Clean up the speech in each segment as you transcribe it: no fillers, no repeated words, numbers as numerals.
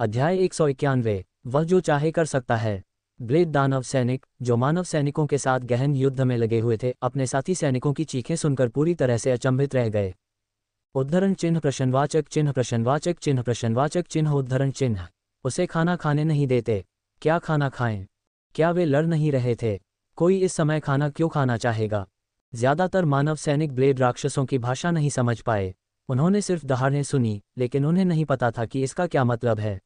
अध्याय 191। वह जो चाहे कर सकता है। ब्लेड दानव सैनिक, जो मानव सैनिकों के साथ गहन युद्ध में लगे हुए थे, अपने साथी सैनिकों की चीखें सुनकर पूरी तरह से अचंभित रह गए। उद्धरण चिन्ह प्रश्नवाचक चिन्ह प्रश्नवाचक चिन्ह प्रश्नवाचक चिन्ह उद्धरण चिन्ह। उसे खाना खाने नहीं देते। क्या खाना खाएं? क्या वे लड़ नहीं रहे थे? कोई इस समय खाना क्यों खाना चाहेगा? ज्यादातर मानव सैनिक ब्लेड राक्षसों की भाषा नहीं समझ पाए। उन्होंने सिर्फ दहाड़ें सुनी, लेकिन उन्हें नहीं पता था कि इसका क्या मतलब है।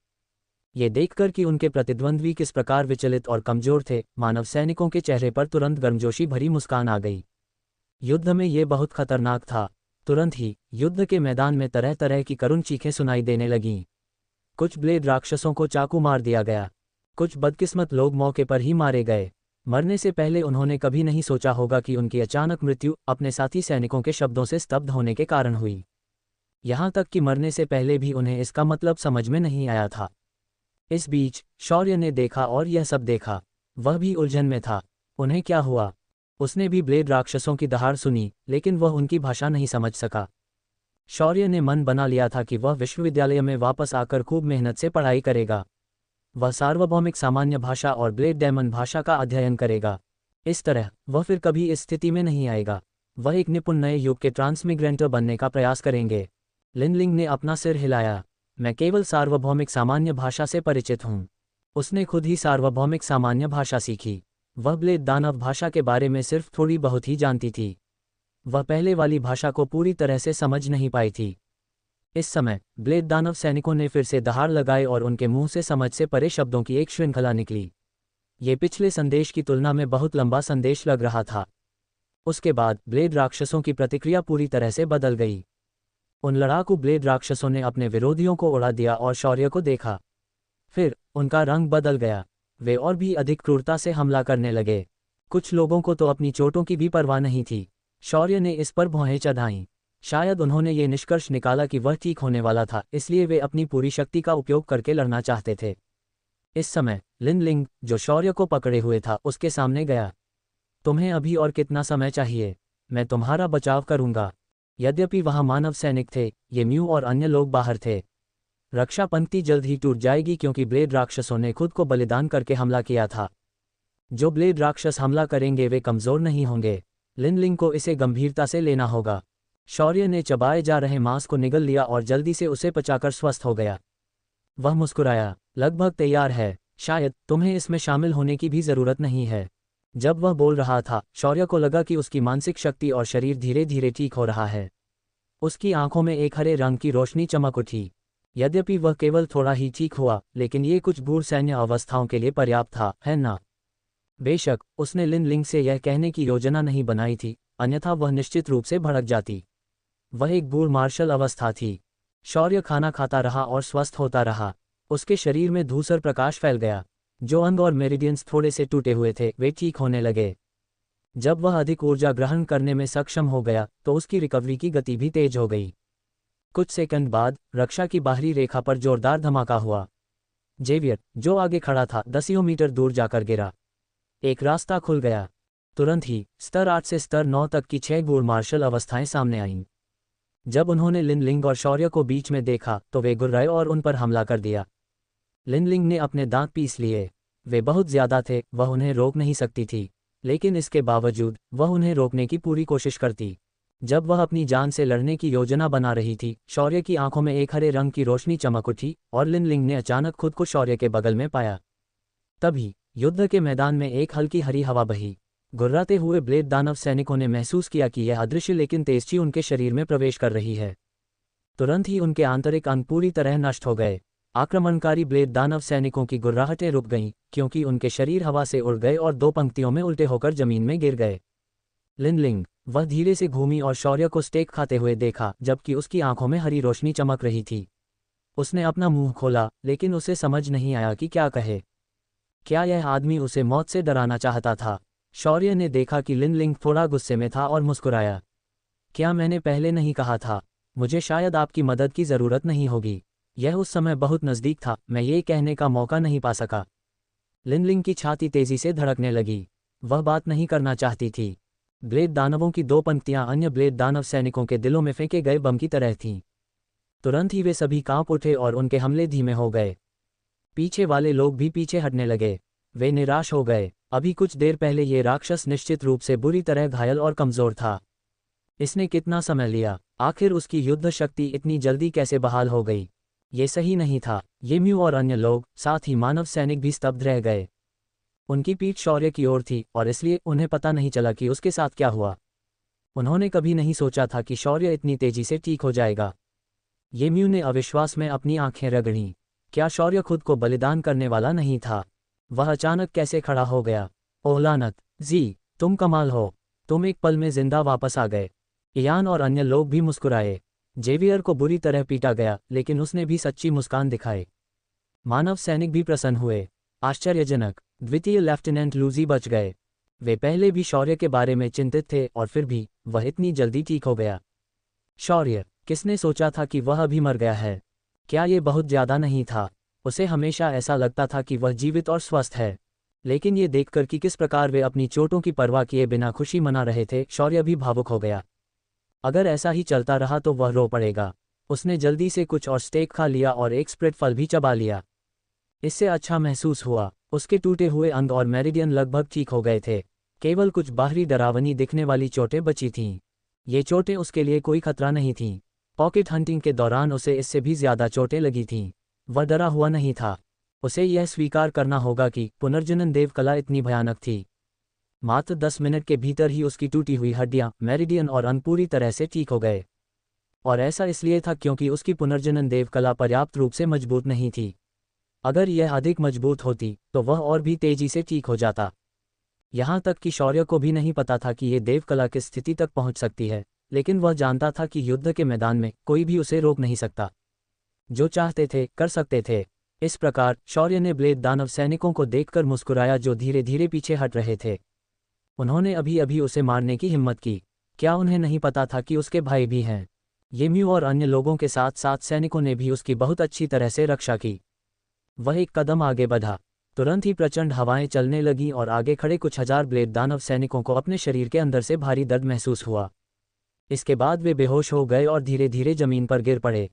ये देखकर कि उनके प्रतिद्वंद्वी किस प्रकार विचलित और कमजोर थे, मानव सैनिकों के चेहरे पर तुरंत गर्मजोशी भरी मुस्कान आ गई। युद्ध में ये बहुत खतरनाक था। तुरंत ही युद्ध के मैदान में तरह तरह की करुण चीखें सुनाई देने लगीं। कुछ ब्लेड राक्षसों को चाकू मार दिया गया। कुछ बदकिस्मत लोग मौके पर ही मारे गए। मरने से पहले उन्होंने कभी नहीं सोचा होगा कि उनकी अचानक मृत्यु अपने साथी सैनिकों के शब्दों से स्तब्ध होने के कारण हुई। यहाँ तक कि मरने से पहले भी उन्हें इसका मतलब समझ में नहीं आया था। इस बीच शौर्य ने देखा और यह सब देखा। वह भी उलझन में था। उन्हें क्या हुआ? उसने भी ब्लेड राक्षसों की दहाड़ सुनी, लेकिन वह उनकी भाषा नहीं समझ सका। शौर्य ने मन बना लिया था कि वह विश्वविद्यालय में वापस आकर खूब मेहनत से पढ़ाई करेगा। वह सार्वभौमिक सामान्य भाषा और ब्लेड डेमन भाषा का अध्ययन करेगा। इस तरह वह फिर कभी इस स्थिति में नहीं आएगा। वह एक निपुण नए युग के ट्रांसमिग्रेंटर बनने का प्रयास करेंगे। लिनलिंग ने अपना सिर हिलाया। मैं केवल सार्वभौमिक सामान्य भाषा से परिचित हूँ। उसने खुद ही सार्वभौमिक सामान्य भाषा सीखी। वह ब्लेड दानव भाषा के बारे में सिर्फ थोड़ी बहुत ही जानती थी। वह पहले वाली भाषा को पूरी तरह से समझ नहीं पाई थी। इस समय ब्लेड दानव सैनिकों ने फिर से दहाड़ लगाए और उनके मुंह से समझ से परे शब्दों की एक श्रृंखला निकली। ये पिछले संदेश की तुलना में बहुत लंबा संदेश लग रहा था। उसके बाद ब्लेड राक्षसों की प्रतिक्रिया पूरी तरह से बदल गई। उन लड़ाकू ब्लेड राक्षसों ने अपने विरोधियों को उड़ा दिया और शौर्य को देखा। फिर उनका रंग बदल गया। वे और भी अधिक क्रूरता से हमला करने लगे। कुछ लोगों को तो अपनी चोटों की भी परवाह नहीं थी। शौर्य ने इस पर भौहें चढ़ाईं। शायद उन्होंने ये निष्कर्ष निकाला कि वह ठीक होने वाला था, इसलिए वे अपनी पूरी शक्ति का उपयोग करके लड़ना चाहते थे। इस समय लिनलिंग, जो शौर्य को पकड़े हुए था, उसके सामने गया। तुम्हें अभी और कितना समय चाहिए? मैं तुम्हारा बचाव करूंगा। यद्यपि वहां मानव सैनिक थे, ये म्यू और अन्य लोग बाहर थे। रक्षा पंक्ति जल्द ही टूट जाएगी क्योंकि ब्लेड राक्षसों ने खुद को बलिदान करके हमला किया था। जो ब्लेड राक्षस हमला करेंगे वे कमजोर नहीं होंगे। लिनलिंग को इसे गंभीरता से लेना होगा। शौर्य ने चबाए जा रहे मांस को निगल लिया और जल्दी से उसे पचाकर स्वस्थ हो गया। वह मुस्कुराया। लगभग तैयार है। शायद तुम्हें इसमें शामिल होने की भी जरूरत नहीं है। जब वह बोल रहा था, शौर्य को लगा कि उसकी मानसिक शक्ति और शरीर धीरे धीरे ठीक हो रहा है। उसकी आंखों में एक हरे रंग की रोशनी चमक उठी। यद्यपि वह केवल थोड़ा ही ठीक हुआ, लेकिन ये कुछ गूढ़ सैन्य अवस्थाओं के लिए पर्याप्त था, है ना? बेशक उसने लिनलिंग से यह कहने की योजना नहीं बनाई थी, अन्यथा वह निश्चित रूप से भड़क जाती। वह एक गूढ़ मार्शल अवस्था थी। शौर्य खाना खाता रहा और स्वस्थ होता रहा। उसके शरीर में धूसर प्रकाश फैल गया। जो अंग और मेरिडियंस थोड़े से टूटे हुए थे, वे ठीक होने लगे। जब वह अधिक ऊर्जा ग्रहण करने में सक्षम हो गया, तो उसकी रिकवरी की गति भी तेज हो गई। कुछ सेकंड बाद रक्षा की बाहरी रेखा पर जोरदार धमाका हुआ। जेवियर, जो आगे खड़ा था, दसियों मीटर दूर जाकर गिरा। एक रास्ता खुल गया। तुरंत ही स्तर 8 से स्तर 9 तक की 6 गूढ़ मार्शल अवस्थाएं सामने आईं। जब उन्होंने लिनलिंग और शौर्य को बीच में देखा तो वे गुर्राए और उन पर हमला कर दिया। लिनलिंग ने अपने दांत पीस लिए। वे बहुत ज्यादा थे, वह उन्हें रोक नहीं सकती थी, लेकिन इसके बावजूद वह उन्हें रोकने की पूरी कोशिश करती। जब वह अपनी जान से लड़ने की योजना बना रही थी, शौर्य की आंखों में एक हरे रंग की रोशनी चमक उठी और लिनलिंग ने अचानक खुद को शौर्य के बगल में पाया। तभी युद्ध के मैदान में एक हल्की हरी हवा बही। गुर्राते हुए ब्लेड दानव सैनिकों ने महसूस किया कि यह अदृश्य लेकिन तेजची उनके शरीर में प्रवेश कर रही है। तुरंत ही उनके आंतरिक अंग पूरी तरह नष्ट हो गए। आक्रमणकारी ब्लेड दानव सैनिकों की गुर्राहटें रुक गईं, क्योंकि उनके शरीर हवा से उड़ गए और 2 पंक्तियों में उल्टे होकर जमीन में गिर गए। लिनलिंग, वह धीरे से घूमी और शौर्य को स्टेक खाते हुए देखा, जबकि उसकी आंखों में हरी रोशनी चमक रही थी। उसने अपना मुंह खोला, लेकिन उसे समझ नहीं आया कि क्या कहे। क्या यह आदमी उसे मौत से डराना चाहता था? शौर्य ने देखा कि लिनलिंग थोड़ा गुस्से में था और मुस्कुराया। क्या मैंने पहले नहीं कहा था? मुझे शायद आपकी मदद की जरूरत नहीं होगी। यह उस समय बहुत नज़दीक था, मैं ये कहने का मौका नहीं पा सका। लिनलिंग की छाती तेजी से धड़कने लगी। वह बात नहीं करना चाहती थी। ब्लेड दानवों की 2 पंक्तियां अन्य ब्लेड दानव सैनिकों के दिलों में फेंके गए बम की तरह थीं। तुरंत ही वे सभी कांप उठे और उनके हमले धीमे हो गए। पीछे वाले लोग भी पीछे हटने लगे। वे निराश हो गए। अभी कुछ देर पहले ये राक्षस निश्चित रूप से बुरी तरह घायल और कमजोर था। इसने कितना समय लिया? आखिर उसकी युद्ध शक्ति इतनी जल्दी कैसे बहाल हो गई? ये सही नहीं था। ये म्यू और अन्य लोग, साथ ही मानव सैनिक भी स्तब्ध रह गए। उनकी पीठ शौर्य की ओर थी और इसलिए उन्हें पता नहीं चला कि उसके साथ क्या हुआ। उन्होंने कभी नहीं सोचा था कि शौर्य इतनी तेजी से ठीक हो जाएगा। ये म्यू ने अविश्वास में अपनी आंखें रगड़ीं। क्या शौर्य खुद को बलिदान करने वाला नहीं था? वह अचानक कैसे खड़ा हो गया? ओह लानत! जी, तुम कमाल हो। तुम एक पल में जिंदा वापस आ गए। इयान और अन्य लोग भी मुस्कुराए। जेवियर को बुरी तरह पीटा गया, लेकिन उसने भी सच्ची मुस्कान दिखाई। मानव सैनिक भी प्रसन्न हुए। आश्चर्यजनक, द्वितीय लेफ्टिनेंट लूजी बच गए। वे पहले भी शौर्य के बारे में चिंतित थे और फिर भी वह इतनी जल्दी ठीक हो गया। शौर्य! किसने सोचा था कि वह अभी मर गया है? क्या ये बहुत ज्यादा नहीं था? उसे हमेशा ऐसा लगता था कि वह जीवित और स्वस्थ है। लेकिन ये देखकर कि किस प्रकार वे अपनी चोटों की परवाह किए बिना खुशी मना रहे थे, शौर्य भी भावुक हो गया। अगर ऐसा ही चलता रहा तो वह रो पड़ेगा। उसने जल्दी से कुछ और स्टेक खा लिया और एक स्प्रेड फल भी चबा लिया। इससे अच्छा महसूस हुआ। उसके टूटे हुए अंग और मेरिडियन लगभग ठीक हो गए थे। केवल कुछ बाहरी डरावनी दिखने वाली चोटें बची थीं। ये चोटें उसके लिए कोई खतरा नहीं थीं। पॉकेट हंटिंग के दौरान उसे इससे भी ज्यादा चोटें लगी थीं। वह डरा हुआ नहीं था। उसे यह स्वीकार करना होगा कि पुनर्जनन देव कला इतनी भयानक थी। मात्र 10 मिनट के भीतर ही उसकी टूटी हुई हड्डियां, मेरिडियन और अंग पूरी तरह से ठीक हो गए। और ऐसा इसलिए था क्योंकि उसकी पुनर्जनन देव कला पर्याप्त रूप से मजबूत नहीं थी। अगर यह अधिक मजबूत होती तो वह और भी तेजी से ठीक हो जाता। यहाँ तक कि शौर्य को भी नहीं पता था कि ये देव कला किस स्थिति तक पहुँच सकती है, लेकिन वह जानता था कि युद्ध के मैदान में कोई भी उसे रोक नहीं सकता। जो चाहते थे कर सकते थे। इस प्रकार शौर्य ने ब्लेड दानव सैनिकों को देखकर मुस्कुराया जो धीरे धीरे पीछे हट रहे थे। उन्होंने अभी अभी उसे मारने की हिम्मत की। क्या उन्हें नहीं पता था कि उसके भाई भी हैं? ये म्यू और अन्य लोगों के साथ साथ सैनिकों ने भी उसकी बहुत अच्छी तरह से रक्षा की। वह एक कदम आगे बढ़ा। तुरंत ही प्रचंड हवाएं चलने लगीं और आगे खड़े कुछ हजार ब्लेड दानव सैनिकों को अपने शरीर के अंदर से भारी दर्द महसूस हुआ। इसके बाद वे बेहोश हो गए और धीरे धीरे जमीन पर गिर पड़े।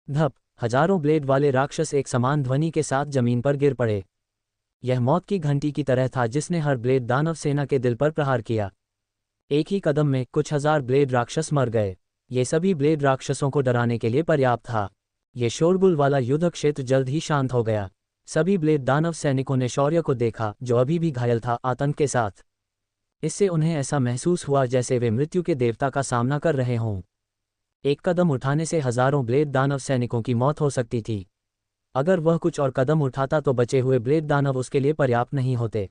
धप! हजारों ब्लेड वाले राक्षस एक समान ध्वनि के साथ जमीन पर गिर पड़े। यह मौत की घंटी की तरह था जिसने हर ब्लेड दानव सेना के दिल पर प्रहार किया। एक ही कदम में कुछ हजार ब्लेड राक्षस मर गए। ये सभी ब्लेड राक्षसों को डराने के लिए पर्याप्त था। ये शोरगुल वाला युद्ध क्षेत्र जल्द ही शांत हो गया। सभी ब्लेड दानव सैनिकों ने शौर्य को देखा जो अभी भी घायल था, आतंक के साथ। इससे उन्हें ऐसा महसूस हुआ जैसे वे मृत्यु के देवता का सामना कर रहे हों। एक कदम उठाने से हजारों ब्लेड दानव सैनिकों की मौत हो सकती थी। अगर वह कुछ और कदम उठाता तो बचे हुए ब्लेड दानव उसके लिए पर्याप्त नहीं होते।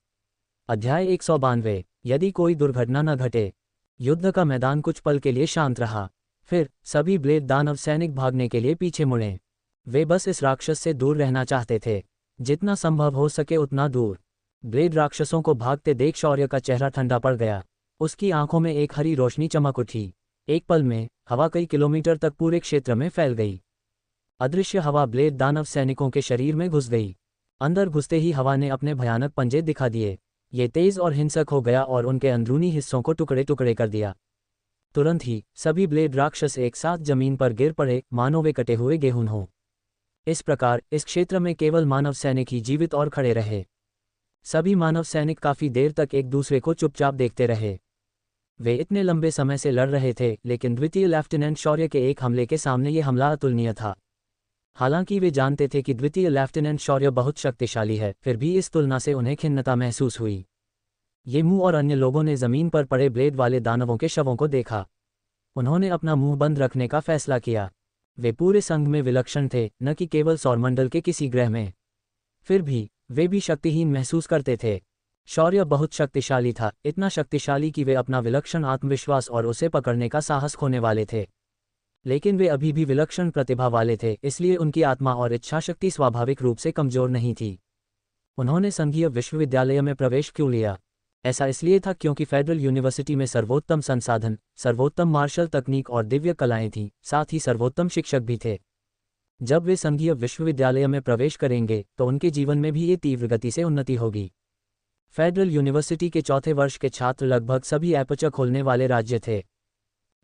अध्याय 192। यदि कोई दुर्घटना न घटे। युद्ध का मैदान कुछ पल के लिए शांत रहा। फिर सभी ब्लेड दानव सैनिक भागने के लिए पीछे मुड़े। वे बस इस राक्षस से दूर रहना चाहते थे, जितना संभव हो सके उतना दूर। ब्लेड राक्षसों को भागते देख शौर्य का चेहरा ठंडा पड़ गया। उसकी आंखों में एक हरी रोशनी चमक उठी। एक पल में हवा कई किलोमीटर तक पूरे क्षेत्र में फैल गई। अदृश्य हवा ब्लेड दानव सैनिकों के शरीर में घुस गई। अंदर घुसते ही हवा ने अपने भयानक पंजे दिखा दिए। ये तेज और हिंसक हो गया और उनके अंदरूनी हिस्सों को टुकड़े टुकड़े कर दिया। तुरंत ही सभी ब्लेड राक्षस एक साथ जमीन पर गिर पड़े, मानो वे कटे हुए गेहूं हों। इस प्रकार इस क्षेत्र में केवल मानव सैनिक ही जीवित और खड़े रहे। सभी मानव सैनिक काफी देर तक एक दूसरे को चुपचाप देखते रहे। वे इतने लंबे समय से लड़ रहे थे, लेकिन द्वितीय लेफ्टिनेंट शौर्य के एक हमले के सामने ये हमला अतुलनीय था। हालांकि वे जानते थे कि द्वितीय लेफ्टिनेंट शौर्य बहुत शक्तिशाली है, फिर भी इस तुलना से उन्हें खिन्नता महसूस हुई। ये मुंह और अन्य लोगों ने जमीन पर पड़े ब्लेड वाले दानवों के शवों को देखा। उन्होंने अपना मुंह बंद रखने का फैसला किया। वे पूरे संघ में विलक्षण थे, न कि केवल सौरमंडल के किसी ग्रह में। फिर भी वे भी शक्तिहीन महसूस करते थे। शौर्य बहुत शक्तिशाली था, इतना शक्तिशाली कि वे अपना विलक्षण आत्मविश्वास और उसे पकड़ने का साहस खोने वाले थे। लेकिन वे अभी भी विलक्षण प्रतिभा वाले थे, इसलिए उनकी आत्मा और इच्छाशक्ति स्वाभाविक रूप से कमजोर नहीं थी। उन्होंने संघीय विश्वविद्यालय में प्रवेश क्यों लिया? ऐसा इसलिए था क्योंकि फेडरल यूनिवर्सिटी में सर्वोत्तम संसाधन, सर्वोत्तम मार्शल तकनीक और दिव्य कलाएं थीं, साथ ही सर्वोत्तम शिक्षक भी थे। जब वे संघीय विश्वविद्यालय में प्रवेश करेंगे तो उनके जीवन में भी ये तीव्र गति से उन्नति होगी। फेडरल यूनिवर्सिटी के चौथे वर्ष के छात्र लगभग सभी एपर्चर खोलने वाले राज्य थे।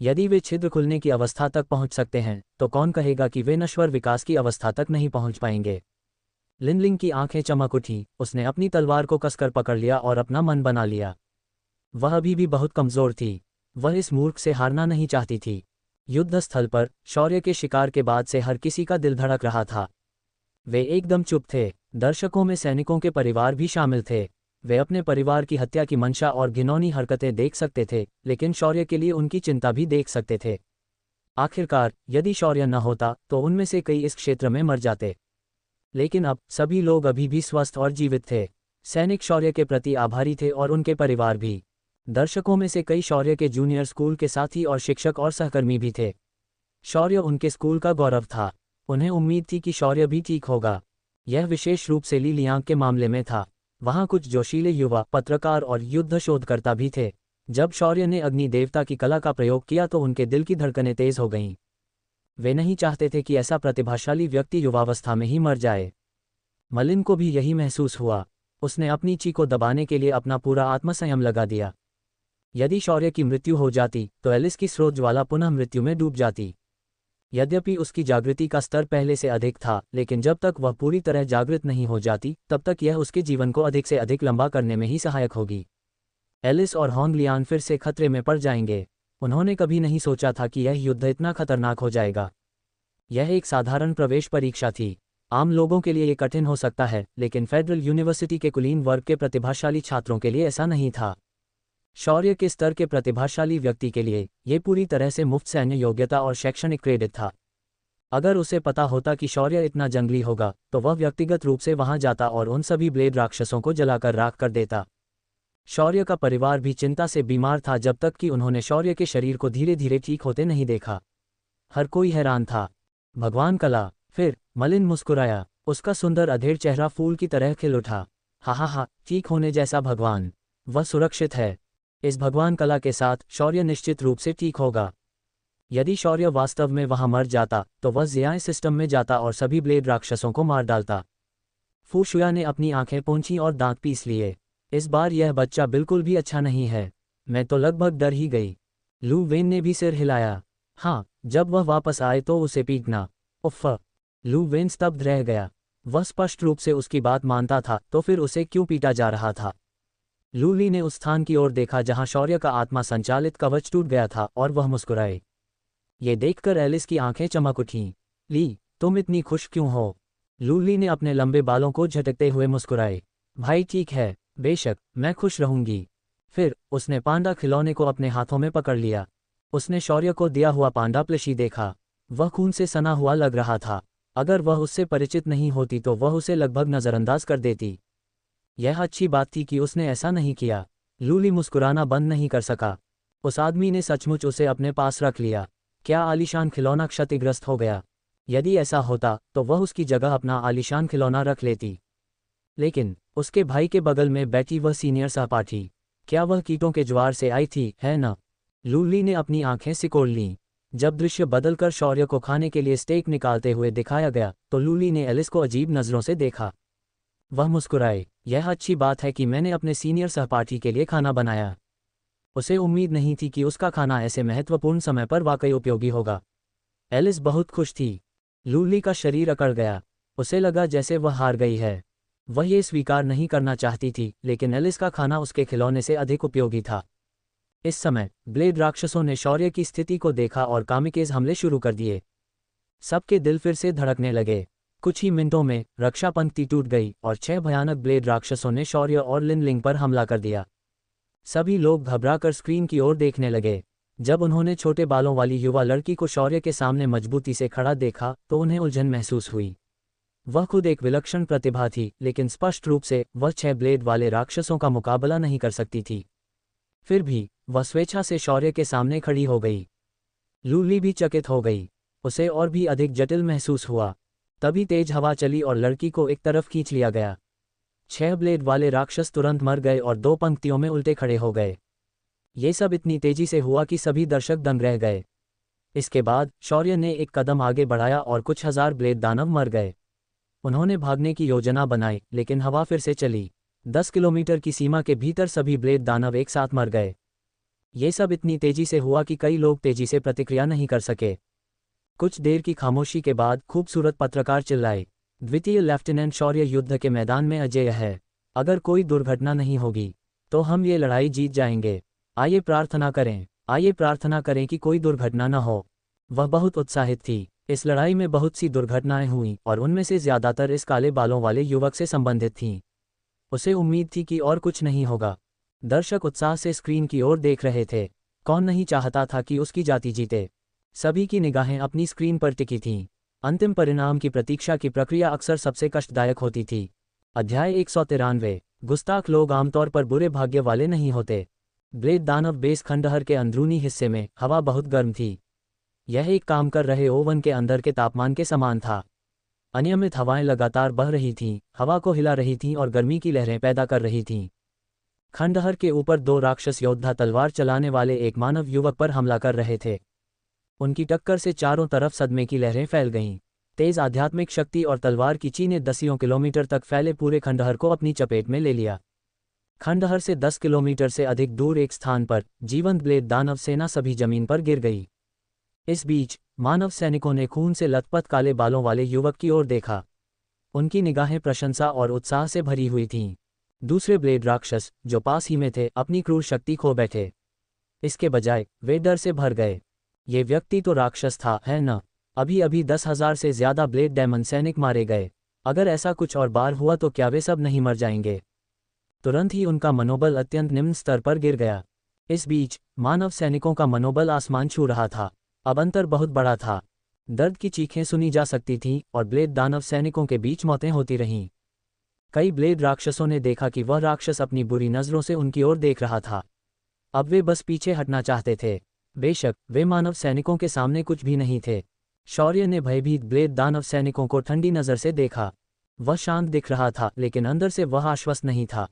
यदि वे छिद्र खुलने की अवस्था तक पहुंच सकते हैं तो कौन कहेगा कि वे नश्वर विकास की अवस्था तक नहीं पहुंच पाएंगे। लिनलिंग की आंखें चमक उठी, उसने अपनी तलवार को कसकर पकड़ लिया और अपना मन बना लिया। वह अभी भी बहुत कमज़ोर थी। वह इस मूर्ख से हारना नहीं चाहती थी। युद्ध स्थल पर शौर्य के शिकार के बाद से हर किसी का दिल धड़क रहा था। वे एकदम चुप थे। दर्शकों में सैनिकों के परिवार भी शामिल थे। वे अपने परिवार की हत्या की मंशा और घिनौनी हरकतें देख सकते थे, लेकिन शौर्य के लिए उनकी चिंता भी देख सकते थे। आखिरकार, यदि शौर्य न होता तो उनमें से कई इस क्षेत्र में मर जाते। लेकिन अब सभी लोग अभी भी स्वस्थ और जीवित थे। सैनिक शौर्य के प्रति आभारी थे और उनके परिवार भी। दर्शकों में से कई शौर्य के जूनियर स्कूल के साथी और शिक्षक और सहकर्मी भी थे। शौर्य उनके स्कूल का गौरव था। उन्हें उम्मीद थी कि शौर्य भी ठीक होगा। यह विशेष रूप से ली लियांग के मामले में था। वहाँ कुछ जोशीले युवा पत्रकार और युद्ध शोधकर्ता भी थे। जब शौर्य ने अग्नि देवता की कला का प्रयोग किया तो उनके दिल की धड़कनें तेज हो गईं। वे नहीं चाहते थे कि ऐसा प्रतिभाशाली व्यक्ति युवावस्था में ही मर जाए। मलिन को भी यही महसूस हुआ। उसने अपनी चीख को दबाने के लिए अपना पूरा आत्मसंयम लगा दिया। यदि शौर्य की मृत्यु हो जाती तो एलिस की स्रोत ज्वाला पुनः मृत्यु में डूब जाती। यद्यपि उसकी जागृति का स्तर पहले से अधिक था, लेकिन जब तक वह पूरी तरह जागृत नहीं हो जाती तब तक यह उसके जीवन को अधिक से अधिक लंबा करने में ही सहायक होगी। एलिस और होंग लियान फिर से खतरे में पड़ जाएंगे। उन्होंने कभी नहीं सोचा था कि यह युद्ध इतना खतरनाक हो जाएगा। यह एक साधारण प्रवेश परीक्षा थी। आम लोगों के लिए ये कठिन हो सकता है, लेकिन फेडरल यूनिवर्सिटी के कुलीन वर्ग के प्रतिभाशाली छात्रों के लिए ऐसा नहीं था। शौर्य के स्तर के प्रतिभाशाली व्यक्ति के लिए ये पूरी तरह से मुफ्त सैन्य योग्यता और शैक्षणिक क्रेडिट था। अगर उसे पता होता कि शौर्य इतना जंगली होगा तो वह व्यक्तिगत रूप से वहां जाता और उन सभी ब्लेड राक्षसों को जलाकर राख कर देता। शौर्य का परिवार भी चिंता से बीमार था जब तक कि उन्होंने शौर्य के शरीर को धीरे धीरे ठीक होते नहीं देखा। हर कोई हैरान था। भगवान कला। फिर मलिन मुस्कुराया। उसका सुंदर अधेड़ चेहरा फूल की तरह खिल उठा। हा हा हा, ठीक होने जैसा भगवान। वह सुरक्षित है। इस भगवान कला के साथ शौर्य निश्चित रूप से ठीक होगा। यदि शौर्य वास्तव में वहां मर जाता तो वह जियाए सिस्टम में जाता और सभी ब्लेड राक्षसों को मार डालता। फू शुया ने अपनी आंखें पोंछी और दांत पीस लिए। इस बार यह बच्चा बिल्कुल भी अच्छा नहीं है। मैं तो लगभग डर ही गई। लू वेन ने भी सिर हिलाया। हाँ, जब वह वापस आए तो उसे पीटना। उफ़। लू वेन स्तब्ध रह गया। वह स्पष्ट रूप से उसकी बात मानता था, तो फिर उसे क्यों पीटा जा रहा था? लू ली ने उस स्थान की ओर देखा जहां शौर्य का आत्मा संचालित कवच टूट गया था और वह मुस्कुराए। ये देखकर एलिस की आंखें चमक उठीं। ली, तुम इतनी खुश क्यों हो? लू ली ने अपने लंबे बालों को झटकते हुए मुस्कुराए। भाई ठीक है, बेशक, मैं खुश रहूंगी। फिर उसने पांडा खिलौने को अपने हाथों में पकड़ लिया। उसने शौर्य को दिया हुआ पांडा प्लशी देखा। वह खून से सना हुआ लग रहा था। अगर वह उससे परिचित नहीं होती तो वह उसे लगभग नज़रअंदाज कर देती। यह अच्छी बात थी कि उसने ऐसा नहीं किया। लूली मुस्कुराना बंद नहीं कर सका। उस आदमी ने सचमुच उसे अपने पास रख लिया। क्या आलीशान खिलौना क्षतिग्रस्त हो गया? यदि ऐसा होता तो वह उसकी जगह अपना आलीशान खिलौना रख लेती। लेकिन उसके भाई के बगल में बैठी वह सीनियर सहपाठी, क्या वह कीटों के ज्वार से आई थी, है न? लूली ने अपनी आंखें सिकोड़ लीं। जब दृश्य बदलकर शौर्य को खाने के लिए स्टेक निकालते हुए दिखाया गया तो लूली ने एलिस को अजीब नज़रों से देखा। वह मुस्कुराए। यह अच्छी बात है कि मैंने अपने सीनियर सहपाठी के लिए खाना बनाया। उसे उम्मीद नहीं थी कि उसका खाना ऐसे महत्वपूर्ण समय पर वाकई उपयोगी होगा। एलिस बहुत खुश थी। लूली का शरीर अकड़ गया। उसे लगा जैसे वह हार गई है। वह ये स्वीकार नहीं करना चाहती थी, लेकिन एलिस का खाना उसके खिलौने से अधिक उपयोगी था। इस समय ब्लेड राक्षसों ने शौर्य की स्थिति को देखा और कामिकेज हमले शुरू कर दिए। सबके दिल फिर से धड़कने लगे। कुछ ही मिनटों में रक्षा पंक्ति टूट गई और 6 भयानक ब्लेड राक्षसों ने शौर्य और लिनलिंग पर हमला कर दिया। सभी लोग घबराकर स्क्रीन की ओर देखने लगे। जब उन्होंने छोटे बालों वाली युवा लड़की को शौर्य के सामने मजबूती से खड़ा देखा तो उन्हें उलझन महसूस हुई। वह खुद एक विलक्षण प्रतिभा थी, लेकिन स्पष्ट रूप से वह 6 ब्लेड वाले राक्षसों का मुकाबला नहीं कर सकती थी। फिर भी वह स्वेच्छा से शौर्य के सामने खड़ी हो गई। लूली भी चकित हो गई। उसे और भी अधिक जटिल महसूस हुआ। तभी तेज हवा चली और लड़की को एक तरफ खींच लिया गया। 6 ब्लेड वाले राक्षस तुरंत मर गए और 2 पंक्तियों में उल्टे खड़े हो गए। ये सब इतनी तेजी से हुआ कि सभी दर्शक दंग रह गए। इसके बाद शौर्य ने एक कदम आगे बढ़ाया और कुछ हजार ब्लेड दानव मर गए। उन्होंने भागने की योजना बनाई, लेकिन हवा फिर से चली। 10 किलोमीटर की सीमा के भीतर सभी ब्लेड दानव एक साथ मर गए। ये सब इतनी तेजी से हुआ कि कई लोग तेजी से प्रतिक्रिया नहीं कर सके। कुछ देर की खामोशी के बाद खूबसूरत पत्रकार चिल्लाए, द्वितीय लेफ्टिनेंट शौर्य युद्ध के मैदान में अजेय है। अगर कोई दुर्घटना नहीं होगी तो हम ये लड़ाई जीत जाएंगे। आइए प्रार्थना करें कि कोई दुर्घटना न हो। वह बहुत उत्साहित थी। इस लड़ाई में बहुत सी दुर्घटनाएं हुईं और उनमें से ज्यादातर इस काले बालों वाले युवक से संबंधित थीं। उसे उम्मीद थी कि और कुछ नहीं होगा। दर्शक उत्साह से स्क्रीन की ओर देख रहे थे। कौन नहीं चाहता था कि उसकी जाति जीते। सभी की निगाहें अपनी स्क्रीन पर टिकी थीं। अंतिम परिणाम की प्रतीक्षा की प्रक्रिया अक्सर सबसे कष्टदायक होती थी। अध्याय 193। गुस्ताख लोग आमतौर पर बुरे भाग्य वाले नहीं होते। ब्लेड दानव बेस खंडहर के अंदरूनी हिस्से में हवा बहुत गर्म थी। यह एक काम कर रहे ओवन के अंदर के तापमान के समान था। अनियमित हवाएं लगातार बह रही थीं, हवा को हिला रही थीं और गर्मी की लहरें पैदा कर रही थीं। खंडहर के ऊपर दो राक्षस योद्धा तलवार चलाने वाले एक मानव युवक पर हमला कर रहे थे। उनकी टक्कर से चारों तरफ सदमे की लहरें फैल गईं। तेज आध्यात्मिक शक्ति और तलवार की चीनें दसियों किलोमीटर तक फैले पूरे खंडहर को अपनी चपेट में ले लिया। खंडहर से 10 किलोमीटर से अधिक दूर एक स्थान पर जीवंत ब्लेड दानव सेना सभी जमीन पर गिर गई। इस बीच मानव सैनिकों ने खून से लथपथ काले बालों वाले युवक की ओर देखा। उनकी निगाहें प्रशंसा और उत्साह से भरी हुई थीं। दूसरे ब्लेड राक्षस जो पास ही में थे अपनी क्रूर शक्ति खो बैठे। इसके बजाय वे डर से भर गए। ये व्यक्ति तो राक्षस था, है न? अभी अभी 10,000 से ज्यादा ब्लेड डेमन सैनिक मारे गए। अगर ऐसा कुछ और बार हुआ तो क्या वे सब नहीं मर जाएंगे? तुरंत ही उनका मनोबल अत्यंत निम्न स्तर पर गिर गया। इस बीच मानव सैनिकों का मनोबल आसमान छू रहा था। अब अंतर बहुत बड़ा था। दर्द की चीखें सुनी जा सकती थीं और ब्लेड दानव सैनिकों के बीच मौतें होती रहीं। कई ब्लेड राक्षसों ने देखा कि वह राक्षस अपनी बुरी नज़रों से उनकी ओर देख रहा था। अब वे बस पीछे हटना चाहते थे। बेशक वे मानव सैनिकों के सामने कुछ भी नहीं थे। शौर्य ने भयभीत ब्लेड दानव सैनिकों को ठंडी नज़र से देखा। वह शांत दिख रहा था लेकिन अंदर से वह आश्वस्त नहीं था।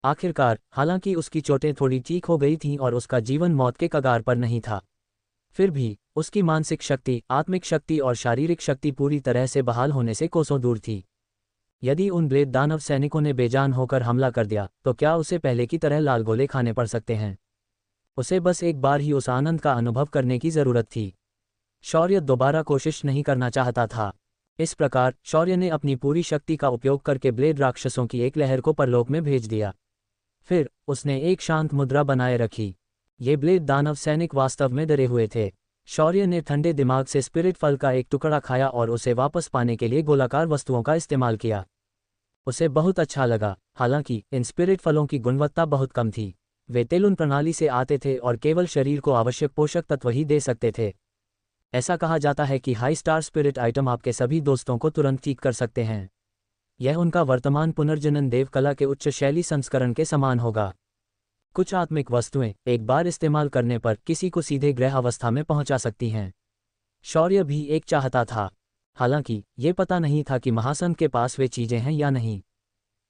आखिरकार हालांकि उसकी चोटें थोड़ी ठीक हो गई थीं और उसका जीवन मौत के कगार पर नहीं था, फिर भी उसकी मानसिक शक्ति, आत्मिक शक्ति और शारीरिक शक्ति पूरी तरह से बहाल होने से कोसों दूर थी। यदि उन ब्लेड दानव सैनिकों ने बेजान होकर हमला कर दिया तो क्या उसे पहले की तरह लाल गोले खाने पड़ सकते हैं? उसे बस एक बार ही उस आनंद का अनुभव करने की जरूरत थी। शौर्य दोबारा कोशिश नहीं करना चाहता था। इस प्रकार शौर्य ने अपनी पूरी शक्ति का उपयोग करके ब्लेड राक्षसों की एक लहर को परलोक में भेज दिया। फिर उसने एक शांत मुद्रा बनाए रखी। ये ब्लेड दानव सैनिक वास्तव में डरे हुए थे। शौर्य ने ठंडे दिमाग से स्पिरिट फल का एक टुकड़ा खाया और उसे वापस पाने के लिए गोलाकार वस्तुओं का इस्तेमाल किया। उसे बहुत अच्छा लगा। हालांकि इन स्पिरिट फलों की गुणवत्ता बहुत कम थी। वे तेलुन प्रणाली से आते थे और केवल शरीर को आवश्यक पोषक तत्व ही दे सकते थे। ऐसा कहा जाता है कि हाई स्टार स्पिरिट आइटम आपके सभी दोस्तों को तुरंत ठीक कर सकते हैं। यह उनका वर्तमान पुनर्जनन देव कला के उच्च शैली संस्करण के समान होगा। कुछ आत्मिक वस्तुएं एक बार इस्तेमाल करने पर किसी को सीधे ग्रह अवस्था में पहुंचा सकती हैं। शौर्य भी एक चाहता था। हालांकि ये पता नहीं था कि महासंत के पास वे चीजें हैं या नहीं।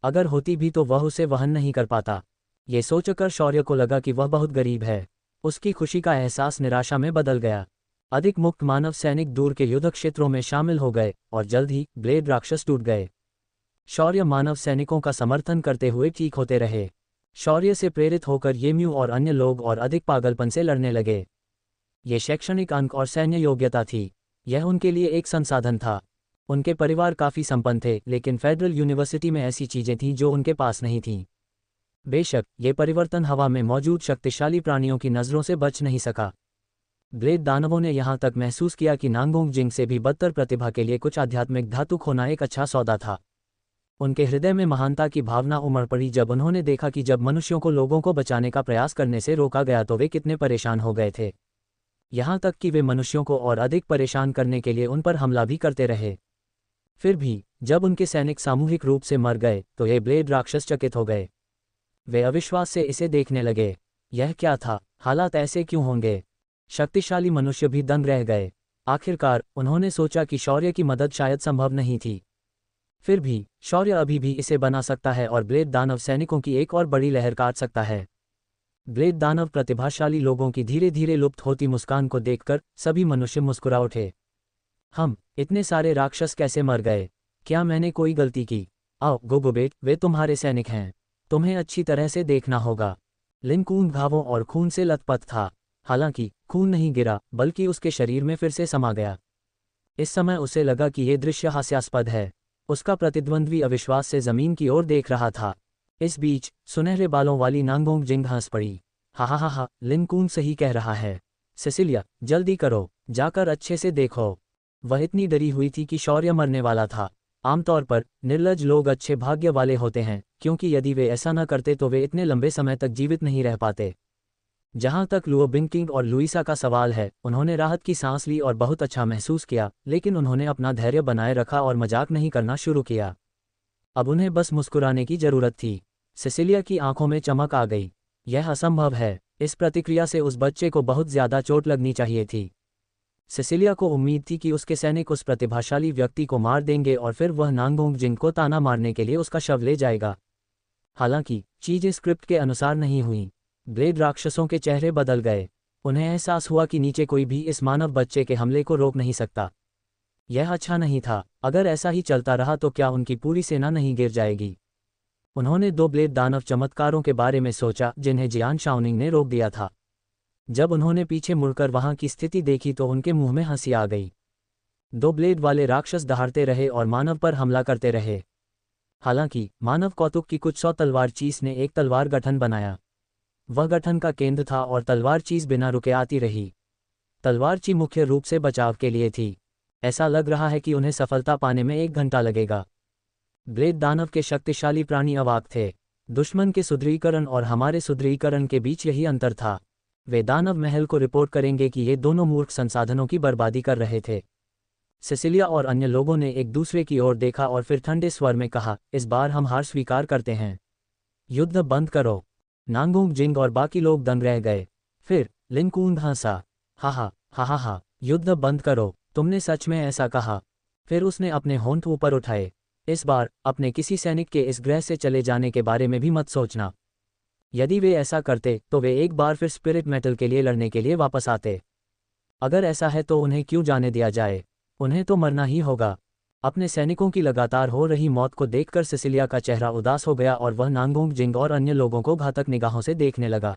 अगर होती भी तो वह उसे वहन नहीं कर पाता। ये सोचकर शौर्य को लगा कि वह बहुत गरीब है। उसकी खुशी का एहसास निराशा में बदल गया। अधिक मुक्त मानव सैनिक दूर के युद्ध क्षेत्रों में शामिल हो गए और जल्द ही ब्लेड राक्षस टूट गए। शौर्य मानव सैनिकों का समर्थन करते हुए ठीक होते रहे। शौर्य से प्रेरित होकर येम्यू और अन्य लोग और अधिक पागलपन से लड़ने लगे। ये शैक्षणिक अंक और सैन्य योग्यता थी। यह उनके लिए एक संसाधन था। उनके परिवार काफ़ी संपन्न थे लेकिन फेडरल यूनिवर्सिटी में ऐसी चीज़ें थीं जो उनके पास नहीं थीं। बेशक ये परिवर्तन हवा में मौजूद शक्तिशाली प्राणियों की नज़रों से बच नहीं सका। ब्लेड दानवों ने यहाँ तक महसूस किया कि नांगोंग जिंग से भी बदतर प्रतिभा के लिए कुछ आध्यात्मिक धातु खोना एक अच्छा सौदा था। उनके हृदय में महानता की भावना उमड़ पड़ी जब उन्होंने देखा कि जब मनुष्यों को लोगों को बचाने का प्रयास करने से रोका गया तो वे कितने परेशान हो गए थे। यहाँ तक कि वे मनुष्यों को और अधिक परेशान करने के लिए उन पर हमला भी करते रहे। फिर भी जब उनके सैनिक सामूहिक रूप से मर गए तो ये ब्लेड राक्षस चकित हो गए। वे अविश्वास से इसे देखने लगे। यह क्या था? हालात ऐसे क्यों होंगे? शक्तिशाली मनुष्य भी दंग रह गए। आखिरकार उन्होंने सोचा कि शौर्य की मदद शायद संभव नहीं थी। फिर भी शौर्य अभी भी इसे बना सकता है और ब्लेड दानव सैनिकों की एक और बड़ी लहर काट सकता है। ब्लेड दानव प्रतिभाशाली लोगों की धीरे धीरे लुप्त होती मुस्कान को देखकर सभी मनुष्य मुस्कुरा उठे। हम इतने सारे राक्षस कैसे मर गए? क्या मैंने कोई गलती की? आओ गोगोबेट, वे तुम्हारे सैनिक हैं। तुम्हें अच्छी तरह से देखना होगा। लिनकून घावों और खून से लथपथ था। हालांकि खून नहीं गिरा बल्कि उसके शरीर में फिर से समा गया। इस समय उसे लगा कि यह दृश्य हास्यास्पद है। उसका प्रतिद्वंद्वी अविश्वास से जमीन की ओर देख रहा था। इस बीच सुनहरे बालों वाली नांगोंग जिंग हंस पड़ी। हा, लिन कून सही कह रहा है। सिसिलिया, जल्दी करो, जाकर अच्छे से देखो। वह इतनी डरी हुई थी कि शौर्य मरने वाला था। आमतौर पर निर्लज लोग अच्छे भाग्य वाले होते हैं, क्योंकि यदि वे ऐसा न करते तो वे इतने लंबे समय तक जीवित नहीं रह पाते। जहां तक लुओ बिंगकिंग और लुइसा का सवाल है, उन्होंने राहत की सांस ली और बहुत अच्छा महसूस किया, लेकिन उन्होंने अपना धैर्य बनाए रखा और मजाक नहीं करना शुरू किया। अब उन्हें बस मुस्कुराने की जरूरत थी। सिसिलिया की आंखों में चमक आ गई। यह असंभव है, इस प्रतिक्रिया से उस बच्चे को बहुत ज्यादा चोट लगनी चाहिए थी। सिसिलिया को उम्मीद थी कि उसके सैनिक उस प्रतिभाशाली व्यक्ति को मार देंगे और फिर वह नांगोंग जिंग को ताना मारने के लिए उसका शव ले जाएगा। हालांकि चीजें स्क्रिप्ट के अनुसार नहीं हुईं। ब्लेड राक्षसों के चेहरे बदल गए। उन्हें एहसास हुआ कि नीचे कोई भी इस मानव बच्चे के हमले को रोक नहीं सकता। यह अच्छा नहीं था। अगर ऐसा ही चलता रहा तो क्या उनकी पूरी सेना नहीं गिर जाएगी। उन्होंने 2 ब्लेड दानव चमत्कारों के बारे में सोचा जिन्हें जियान शाओनिंग ने रोक दिया था। जब उन्होंने पीछे मुड़कर वहां की स्थिति देखी तो उनके मुंह में हंसी आ गई। 2 ब्लेड वाले राक्षस दहाड़ते रहे और मानव पर हमला करते रहे। हालांकि मानव कौतुक की कुछ 100 तलवार चीज ने एक तलवार गठन बनाया। वह गठन का केंद्र था और तलवार चीज बिना रुके आती रही। तलवार ची मुख्य रूप से बचाव के लिए थी। ऐसा लग रहा है कि उन्हें सफलता पाने में 1 घंटा लगेगा। ब्लेड दानव के शक्तिशाली प्राणी अवाक थे। दुश्मन के सुदृढ़ीकरण और हमारे सुदृढ़ीकरण के बीच यही अंतर था। वे दानव महल को रिपोर्ट करेंगे कि ये दोनों मूर्ख संसाधनों की बर्बादी कर रहे थे। सिसिलिया और अन्य लोगों ने एक दूसरे की ओर देखा और फिर ठंडे स्वर में कहा, इस बार हम हार स्वीकार करते हैं। युद्ध बंद करो। नांगोंग जिंग और बाकी लोग दंग रह गए। फिर लिन कून हंसा। हा, युद्ध बंद करो, तुमने सच में ऐसा कहा। फिर उसने अपने होंठ ऊपर उठाए। इस बार अपने किसी सैनिक के इस ग्रह से चले जाने के बारे में भी मत सोचना। यदि वे ऐसा करते तो वे एक बार फिर स्पिरिट मेटल के लिए लड़ने के लिए वापस आते। अगर ऐसा है तो उन्हें क्यों जाने दिया जाए। उन्हें तो मरना ही होगा। अपने सैनिकों की लगातार हो रही मौत को देखकर सिसिलिया का चेहरा उदास हो गया और वह नांगोंग जिंग और अन्य लोगों को घातक निगाहों से देखने लगा।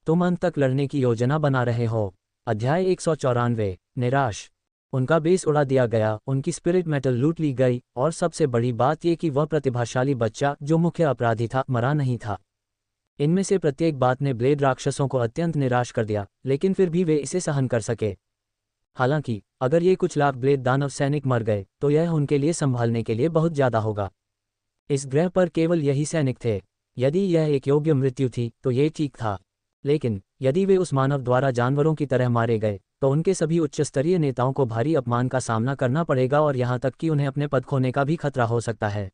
तुम अंत तक लड़ने की योजना बना रहे हो। अध्याय 194। निराश। उनका बेस उड़ा दिया गया, उनकी स्पिरिट मेटल लूट ली गई और सबसे बड़ी बात यह कि वह प्रतिभाशाली बच्चा जो मुख्य अपराधी था मरा नहीं था। इनमें से प्रत्येक बात ने ब्लेड राक्षसों को अत्यंत निराश कर दिया, लेकिन फिर भी वे इसे सहन कर सके। हालांकि अगर ये कुछ लाख ब्लेड दानव सैनिक मर गए तो यह उनके लिए संभालने के लिए बहुत ज्यादा होगा। इस ग्रह पर केवल यही सैनिक थे। यदि यह एक योग्य मृत्यु थी तो ये ठीक था, लेकिन यदि वे उस मानव द्वारा जानवरों की तरह मारे गए तो उनके सभी उच्च स्तरीय नेताओं को भारी अपमान का सामना करना पड़ेगा और यहाँ तक कि उन्हें अपने पद खोने का भी खतरा हो सकता है।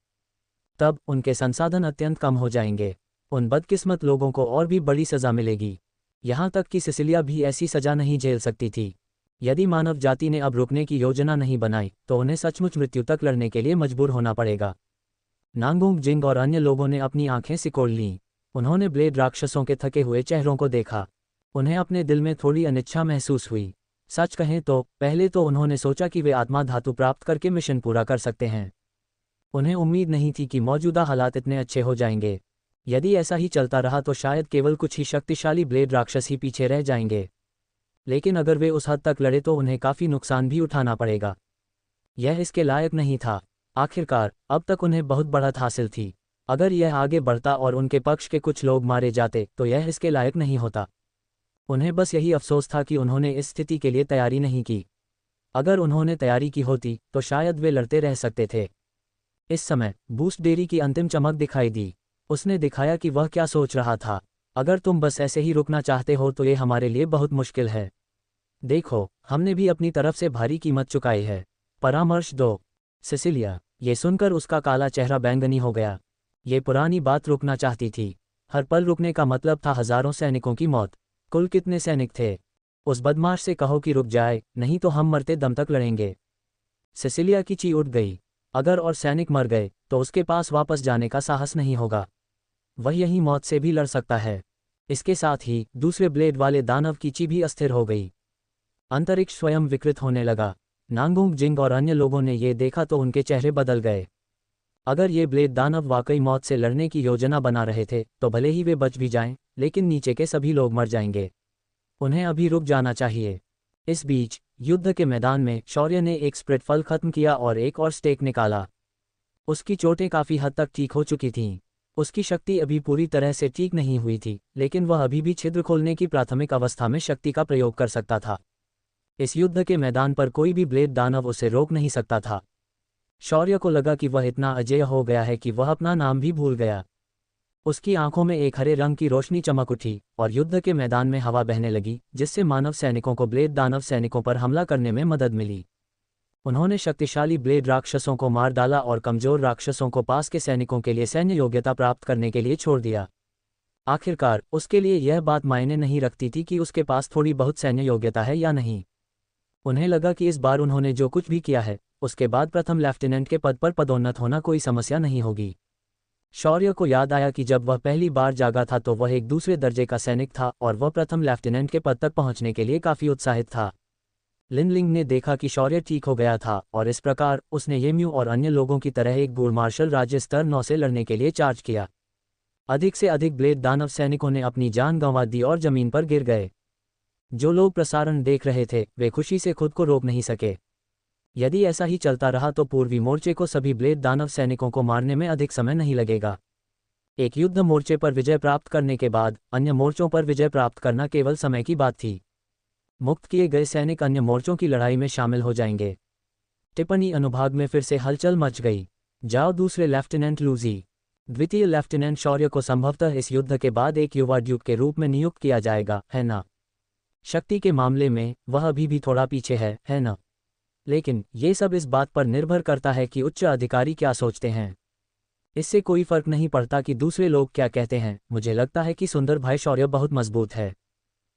तब उनके संसाधन अत्यंत कम हो जाएंगे। उन बदकिस्मत लोगों को और भी बड़ी सजा मिलेगी। यहाँ तक कि सिसिलिया भी ऐसी सजा नहीं झेल सकती थी। यदि मानव जाति ने अब रुकने की योजना नहीं बनाई तो उन्हें सचमुच मृत्यु तक लड़ने के लिए मजबूर होना पड़ेगा। नांगोंग जिंग और अन्य लोगों ने अपनी आंखें सिकोड़ लीं। उन्होंने ब्लेड राक्षसों के थके हुए चेहरों को देखा। उन्हें अपने दिल में थोड़ी अनिच्छा महसूस हुई। सच कहें तो पहले तो उन्होंने सोचा कि वे आत्मा धातु प्राप्त करके मिशन पूरा कर सकते हैं। उन्हें उम्मीद नहीं थी कि मौजूदा हालात इतने अच्छे हो जाएंगे। यदि ऐसा ही चलता रहा तो शायद केवल कुछ ही शक्तिशाली ब्लेड राक्षस ही पीछे रह जाएंगे। लेकिन अगर वे उस हद तक लड़े तो उन्हें काफ़ी नुकसान भी उठाना पड़ेगा। यह इसके लायक नहीं था। आखिरकार अब तक उन्हें बहुत बढ़त हासिल थी। अगर यह आगे बढ़ता और उनके पक्ष के कुछ लोग मारे जाते तो यह इसके लायक नहीं होता। उन्हें बस यही अफसोस था कि उन्होंने इस स्थिति के लिए तैयारी नहीं की। अगर उन्होंने तैयारी की होती तो शायद वे लड़ते रह सकते थे। इस समय बूस्ट डेरी की अंतिम चमक दिखाई दी। उसने दिखाया कि वह क्या सोच रहा था। अगर तुम बस ऐसे ही रुकना चाहते हो तो ये हमारे लिए बहुत मुश्किल है। देखो, हमने भी अपनी तरफ से भारी कीमत चुकाई है। परामर्श दो। सिसिलिया। ये सुनकर उसका काला चेहरा बैंगनी हो गया। ये पुरानी बात रुकना चाहती थी। हर पल रुकने का मतलब था हजारों सैनिकों की मौत। कुल कितने सैनिक थे? उस बदमाश से कहो कि रुक जाए, नहीं तो हम मरते दम तक लड़ेंगे। सिसिलिया की ची उठ गई। अगर और सैनिक मर गए तो उसके पास वापस जाने का साहस नहीं होगा। वह यही मौत से भी लड़ सकता है। इसके साथ ही दूसरे ब्लेड वाले दानव की ची भी अस्थिर हो गई। अंतरिक्ष स्वयं विकृत होने लगा। नांगोंग जिंग और अन्य लोगों ने ये देखा तो उनके चेहरे बदल गए। अगर ये ब्लेड दानव वाकई मौत से लड़ने की योजना बना रहे थे तो भले ही वे बच भी जाएं, लेकिन नीचे के सभी लोग मर जाएंगे। उन्हें अभी रुक जाना चाहिए। इस बीच युद्ध के मैदान में शौर्य ने एक स्प्रिट फल खत्म किया और एक और स्टेक निकाला। उसकी चोटें काफ़ी हद तक ठीक हो चुकी थीं। उसकी शक्ति अभी पूरी तरह से ठीक नहीं हुई थी, लेकिन वह अभी भी छिद्र खोलने की प्राथमिक अवस्था में शक्ति का प्रयोग कर सकता था। इस युद्ध के मैदान पर कोई भी ब्लेड दानव उसे रोक नहीं सकता था। शौर्य को लगा कि वह इतना अजेय हो गया है कि वह अपना नाम भी भूल गया। उसकी आंखों में एक हरे रंग की रोशनी चमक उठी और युद्ध के मैदान में हवा बहने लगी, जिससे मानव सैनिकों को ब्लेड दानव सैनिकों पर हमला करने में मदद मिली। उन्होंने शक्तिशाली ब्लेड राक्षसों को मार डाला और कमजोर राक्षसों को पास के सैनिकों के लिए सैन्य योग्यता प्राप्त करने के लिए छोड़ दिया। आखिरकार उसके लिए यह बात मायने नहीं रखती थी कि उसके पास थोड़ी बहुत सैन्य योग्यता है या नहीं। उन्हें लगा कि इस बार उन्होंने जो कुछ भी किया है, उसके बाद प्रथम लेफ्टिनेंट के पद पर पदोन्नत होना कोई समस्या नहीं होगी। शौर्य को याद आया कि जब वह पहली बार जागा था तो वह एक दूसरे दर्जे का सैनिक था और वह प्रथम लेफ्टिनेंट के पद तक पहुंचने के लिए काफ़ी उत्साहित था। लिनलिंग ने देखा कि शौर्य ठीक हो गया था और इस प्रकार उसने येम्यू और अन्य लोगों की तरह एक बूढ़ मार्शल राज्य स्तर 9 से लड़ने के लिए चार्ज किया। अधिक से अधिक ब्लेड दानव सैनिकों ने अपनी जान गंवा दी और जमीन पर गिर गए। जो लोग प्रसारण देख रहे थे वे खुशी से खुद को रोक नहीं सके। यदि ऐसा ही चलता रहा तो पूर्वी मोर्चे को सभी ब्लेड दानव सैनिकों को मारने में अधिक समय नहीं लगेगा। एक युद्ध मोर्चे पर विजय प्राप्त करने के बाद अन्य मोर्चों पर विजय प्राप्त करना केवल समय की बात थी। मुक्त किए गए सैनिक अन्य मोर्चों की लड़ाई में शामिल हो जाएंगे। टिप्पणी अनुभाग में फिर से हलचल मच गई। जाओ दूसरे लेफ्टिनेंट लूजी। द्वितीय लेफ्टिनेंट शौर्य को संभवतः इस युद्ध के बाद एक युवा ड्यूक के रूप में नियुक्त किया जाएगा, है ना? शक्ति के मामले में वह अभी भी थोड़ा पीछे है ना? लेकिन ये सब इस बात पर निर्भर करता है कि उच्च अधिकारी क्या सोचते हैं। इससे कोई फर्क नहीं पड़ता कि दूसरे लोग क्या कहते हैं। मुझे लगता है कि सुंदर भाई शौर्य बहुत मजबूत है।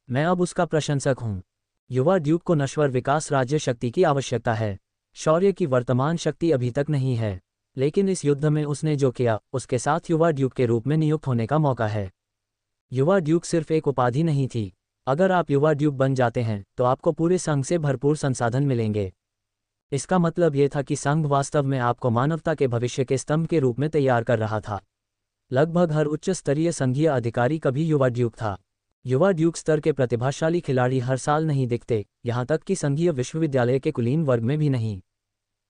मैं अब उसका प्रशंसक हूँ। युवा ड्यूक को नश्वर विकास राज्य शक्ति की आवश्यकता है। शौर्य की वर्तमान शक्ति अभी तक नहीं है, लेकिन इस युद्ध में उसने जो किया उसके साथ युवा ड्यूक के रूप में नियुक्त होने का मौका है। युवा ड्यूक सिर्फ एक उपाधि नहीं थी। अगर आप युवा ड्यूक बन जाते हैं तो आपको पूरे संघ से भरपूर संसाधन मिलेंगे। इसका मतलब ये था कि संघ वास्तव में आपको मानवता के भविष्य के स्तंभ के रूप में तैयार कर रहा था। लगभग हर उच्च स्तरीय संघीय अधिकारी कभी युवा ड्यूक था। युवा ड्यूक स्तर के प्रतिभाशाली खिलाड़ी हर साल नहीं दिखते, यहाँ तक कि संघीय विश्वविद्यालय के कुलीन वर्ग में भी नहीं।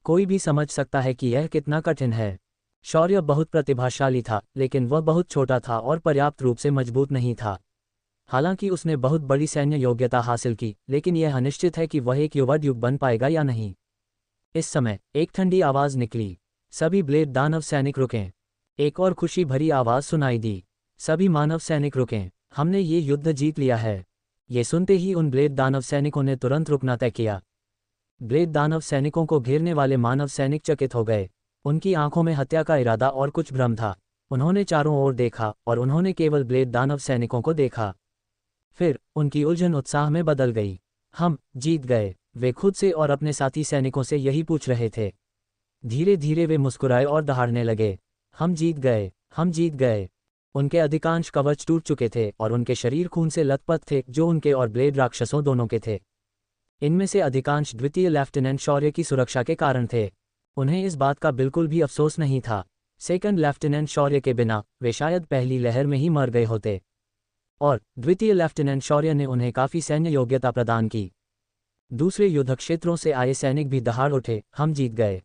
कोई भी समझ सकता है कि यह कितना कठिन है। शौर्य बहुत प्रतिभाशाली था, लेकिन वह बहुत छोटा था और पर्याप्त रूप से मजबूत नहीं था। हालांकि उसने बहुत बड़ी सैन्य योग्यता हासिल की, लेकिन यह अनिश्चित है कि वह एक युवा ड्यूक बन पाएगा या नहीं। इस समय एक ठंडी आवाज़ निकली। सभी ब्लेड दानव सैनिक रुकें। एक और खुशी भरी आवाज़ सुनाई दी। सभी मानव सैनिक रुकें, हमने ये युद्ध जीत लिया है। ये सुनते ही उन ब्लेड दानव सैनिकों ने तुरंत रुकना तय किया। ब्लेड दानव सैनिकों को घेरने वाले मानव सैनिक चकित हो गए। उनकी आंखों में हत्या का इरादा और कुछ भ्रम था। उन्होंने चारों ओर देखा और उन्होंने केवल ब्लेड दानव सैनिकों को देखा। फिर उनकी उलझन उत्साह में बदल गई। हम जीत गए, वे खुद से और अपने साथी सैनिकों से यही पूछ रहे थे। धीरे धीरे वे मुस्कुराए और दहाड़ने लगे। हम जीत गए, हम जीत गए। उनके अधिकांश कवच टूट चुके थे और उनके शरीर खून से लथपथ थे, जो उनके और ब्लेड राक्षसों दोनों के थे। इनमें से अधिकांश द्वितीय लेफ्टिनेंट शौर्य की सुरक्षा के कारण थे। उन्हें इस बात का बिल्कुल भी अफसोस नहीं था। सेकंड लेफ्टिनेंट शौर्य के बिना वे शायद पहली लहर में ही मर गए होते। और द्वितीय लेफ्टिनेंट शौर्य ने उन्हें काफ़ी सैन्य योग्यता प्रदान की। दूसरे युद्ध क्षेत्रों से आए सैनिक भी दहाड़ उठे, हम जीत गए।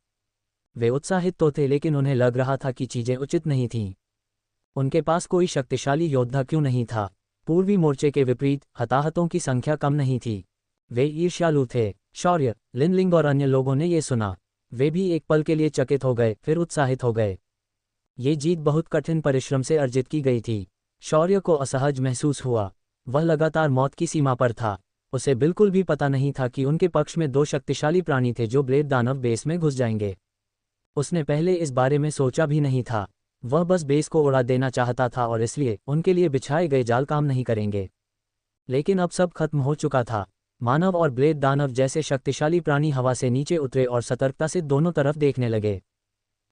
वे उत्साहित तो थे, लेकिन उन्हें लग रहा था कि चीज़ें उचित नहीं थीं। उनके पास कोई शक्तिशाली योद्धा क्यों नहीं था? पूर्वी मोर्चे के विपरीत हताहतों की संख्या कम नहीं थी। वे ईर्ष्यालु थे। शौर्य, लिनलिंग और अन्य लोगों ने ये सुना। वे भी एक पल के लिए चकित हो गए, फिर उत्साहित हो गए। ये जीत बहुत कठिन परिश्रम से अर्जित की गई थी। शौर्य को असहज महसूस हुआ। वह लगातार मौत की सीमा पर था। उसे बिल्कुल भी पता नहीं था कि उनके पक्ष में दो शक्तिशाली प्राणी थे जो ब्लेड दानव बेस में घुस जाएंगे। उसने पहले इस बारे में सोचा भी नहीं था। वह बस बेस को उड़ा देना चाहता था और इसलिए उनके लिए बिछाए गए जाल काम नहीं करेंगे। लेकिन अब सब खत्म हो चुका था। मानव और ब्लेड दानव जैसे शक्तिशाली प्राणी हवा से नीचे उतरे और सतर्कता से दोनों तरफ देखने लगे।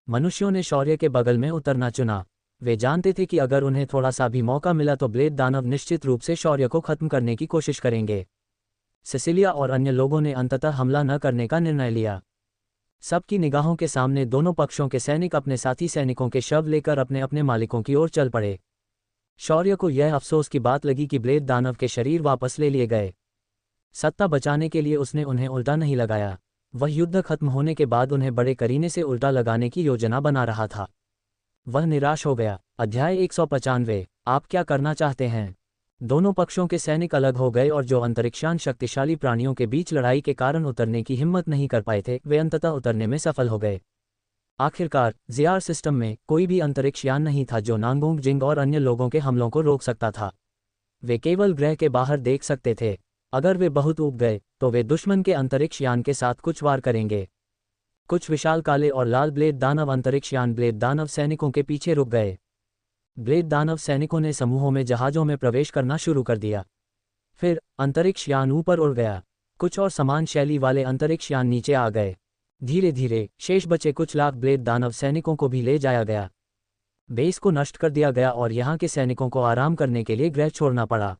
मनुष्यों ने शौर्य के बगल में उतरना चुना। वे जानते थे कि अगर उन्हें थोड़ा सा भी मौका मिला तो ब्लेड दानव निश्चित रूप से शौर्य को खत्म करने की कोशिश करेंगे। सिसिलिया और अन्य लोगों ने अंततः हमला न करने का निर्णय लिया। सबकी निगाहों के सामने दोनों पक्षों के सैनिक अपने साथी सैनिकों के शव लेकर अपने अपने मालिकों की ओर चल पड़े। शौर्य को यह अफसोस की बात लगी कि ब्लेड दानव के शरीर वापस ले लिए गए। सत्ता बचाने के लिए उसने उन्हें उल्टा नहीं लगाया। वह युद्ध खत्म होने के बाद उन्हें बड़े करीने से उल्टा लगाने की योजना बना रहा था। वह निराश हो गया। अध्याय 195। आप क्या करना चाहते हैं? दोनों पक्षों के सैनिक अलग हो गए और जो अंतरिक्षयान शक्तिशाली प्राणियों के बीच लड़ाई के कारण उतरने की हिम्मत नहीं कर पाए थे, वे अंततः उतरने में सफल हो गए। आखिरकार ज़ियार सिस्टम में कोई भी अंतरिक्षयान नहीं था जो नांगोंग जिंग और अन्य लोगों के हमलों को रोक सकता था। वे केवल ग्रह के बाहर देख सकते थे। अगर वे बहुत ऊब गए तो वे दुश्मन के अंतरिक्षयान के साथ कुछ वार करेंगे। कुछ विशाल काले और लाल ब्लेड दानव अंतरिक्षयान ब्लेड दानव सैनिकों के पीछे रुक गए। ब्लेड दानव सैनिकों ने समूहों में जहाज़ों में प्रवेश करना शुरू कर दिया। फिर अंतरिक्षयान ऊपर उड़ गया। कुछ और समान शैली वाले अंतरिक्षयान नीचे आ गए। धीरे धीरे शेष बचे कुछ लाख ब्लेड दानव सैनिकों को भी ले जाया गया। बेस को नष्ट कर दिया गया और यहाँ के सैनिकों को आराम करने के लिए ग्रह छोड़ना पड़ा।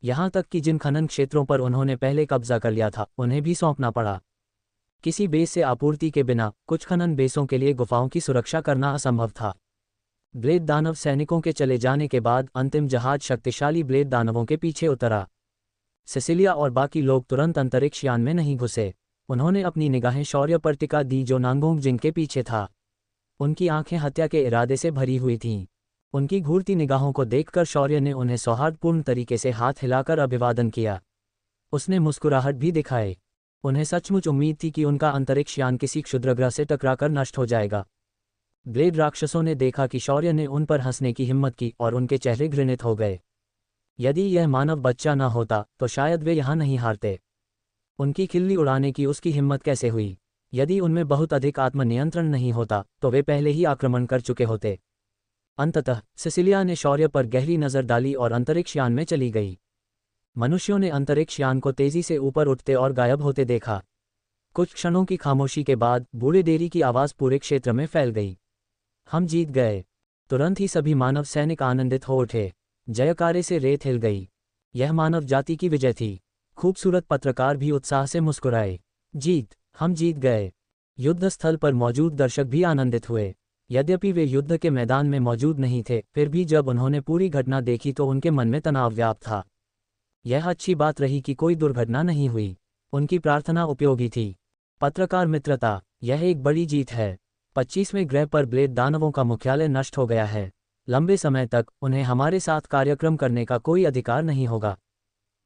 यहाँ तक कि जिन खनन क्षेत्रों पर उन्होंने पहले कब्जा कर लिया था उन्हें भी सौंपना पड़ा। किसी बेस से आपूर्ति के बिना कुछ खनन बेसों के लिए गुफाओं की सुरक्षा करना असंभव था। ब्लेड दानव सैनिकों के चले जाने के बाद अंतिम जहाज शक्तिशाली ब्लेड दानवों के पीछे उतरा। सिसिलिया और बाकी लोग तुरंत अंतरिक्षयान में नहीं घुसे। उन्होंने अपनी निगाहें शौर्य पर टिका दी जो नांगोंग जिंग के पीछे था। उनकी आंखें हत्या के इरादे से भरी हुई थीं। उनकी घूरती निगाहों को देखकर शौर्य ने उन्हें सौहार्दपूर्ण तरीके से हाथ हिलाकर अभिवादन किया। उसने मुस्कुराहट भी दिखाई। उन्हें सचमुच उम्मीद थी कि उनका अंतरिक्षयान किसी क्षुद्रग्रह से टकराकर नष्ट हो जाएगा। ब्लेड राक्षसों ने देखा कि शौर्य ने उन पर हंसने की हिम्मत की और उनके चेहरे घृणित हो गए। यदि यह मानव बच्चा न होता तो शायद वे यहाँ नहीं हारते। उनकी खिल्ली उड़ाने की उसकी हिम्मत कैसे हुई? यदि उनमें बहुत अधिक आत्मनियंत्रण नहीं होता तो वे पहले ही आक्रमण कर चुके होते। अंततः सिसिलिया ने शौर्य पर गहरी नज़र डाली और अंतरिक्षयान में चली गई। मनुष्यों ने अंतरिक्षयान को तेजी से ऊपर उठते और गायब होते देखा। कुछ क्षणों की खामोशी के बाद बूढ़े डेरी की आवाज़ पूरे क्षेत्र में फैल गई। हम जीत गए। तुरंत ही सभी मानव सैनिक आनंदित हो उठे। जयकारे से रेत हिल गई। यह मानव जाति की विजय थी। खूबसूरत पत्रकार भी उत्साह से मुस्कुराए। जीत, हम जीत गए। युद्ध स्थल पर मौजूद दर्शक भी आनंदित हुए। यद्यपि वे युद्ध के मैदान में मौजूद नहीं थे, फिर भी जब उन्होंने पूरी घटना देखी तो उनके मन में तनाव व्याप्त था। यह अच्छी बात रही कि कोई दुर्घटना नहीं हुई। उनकी प्रार्थना उपयोगी थी। पत्रकार मित्रता, यह एक बड़ी जीत है। 25वें ग्रह पर ब्लेड दानवों का मुख्यालय नष्ट हो गया है। लंबे समय तक उन्हें हमारे साथ कार्यक्रम करने का कोई अधिकार नहीं होगा।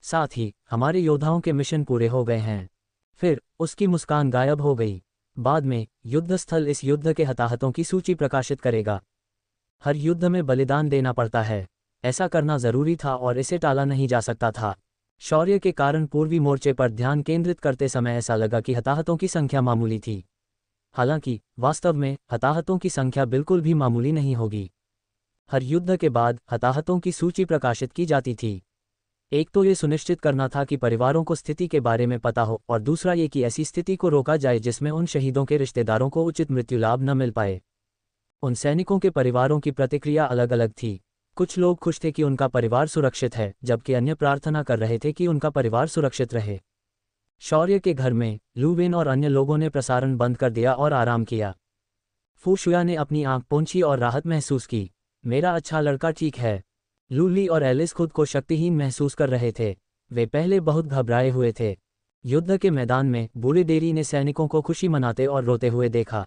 साथ ही हमारे योद्धाओं के मिशन पूरे हो गए हैं। फिर उसकी मुस्कान गायब हो गई। बाद में युद्ध स्थल इस युद्ध के हताहतों की सूची प्रकाशित करेगा। हर युद्ध में बलिदान देना पड़ता है। ऐसा करना जरूरी था और इसे टाला नहीं जा सकता था। शौर्य के कारण पूर्वी मोर्चे पर ध्यान केंद्रित करते समय ऐसा लगा कि हताहतों की संख्या मामूली थी। हालांकि वास्तव में हताहतों की संख्या बिल्कुल भी मामूली नहीं होगी। हर युद्ध के बाद हताहतों की सूची प्रकाशित की जाती थी। एक तो ये सुनिश्चित करना था कि परिवारों को स्थिति के बारे में पता हो और दूसरा ये कि ऐसी स्थिति को रोका जाए जिसमें उन शहीदों के रिश्तेदारों को उचित मृत्यु लाभ न मिल पाए। उन सैनिकों के परिवारों की प्रतिक्रिया अलग अलग थी। कुछ लोग खुश थे कि उनका परिवार सुरक्षित है, जबकि अन्य प्रार्थना कर रहे थे कि उनका परिवार सुरक्षित रहे। शौर्य के घर में लू वेन और अन्य लोगों ने प्रसारण बंद कर दिया और आराम किया। फू शुया ने अपनी आंख पोंछी और राहत महसूस की। मेरा अच्छा लड़का ठीक है। लूली और एलिस खुद को शक्तिहीन महसूस कर रहे थे। वे पहले बहुत घबराए हुए थे। युद्ध के मैदान में बूढ़े डेरी ने सैनिकों को खुशी मनाते और रोते हुए देखा।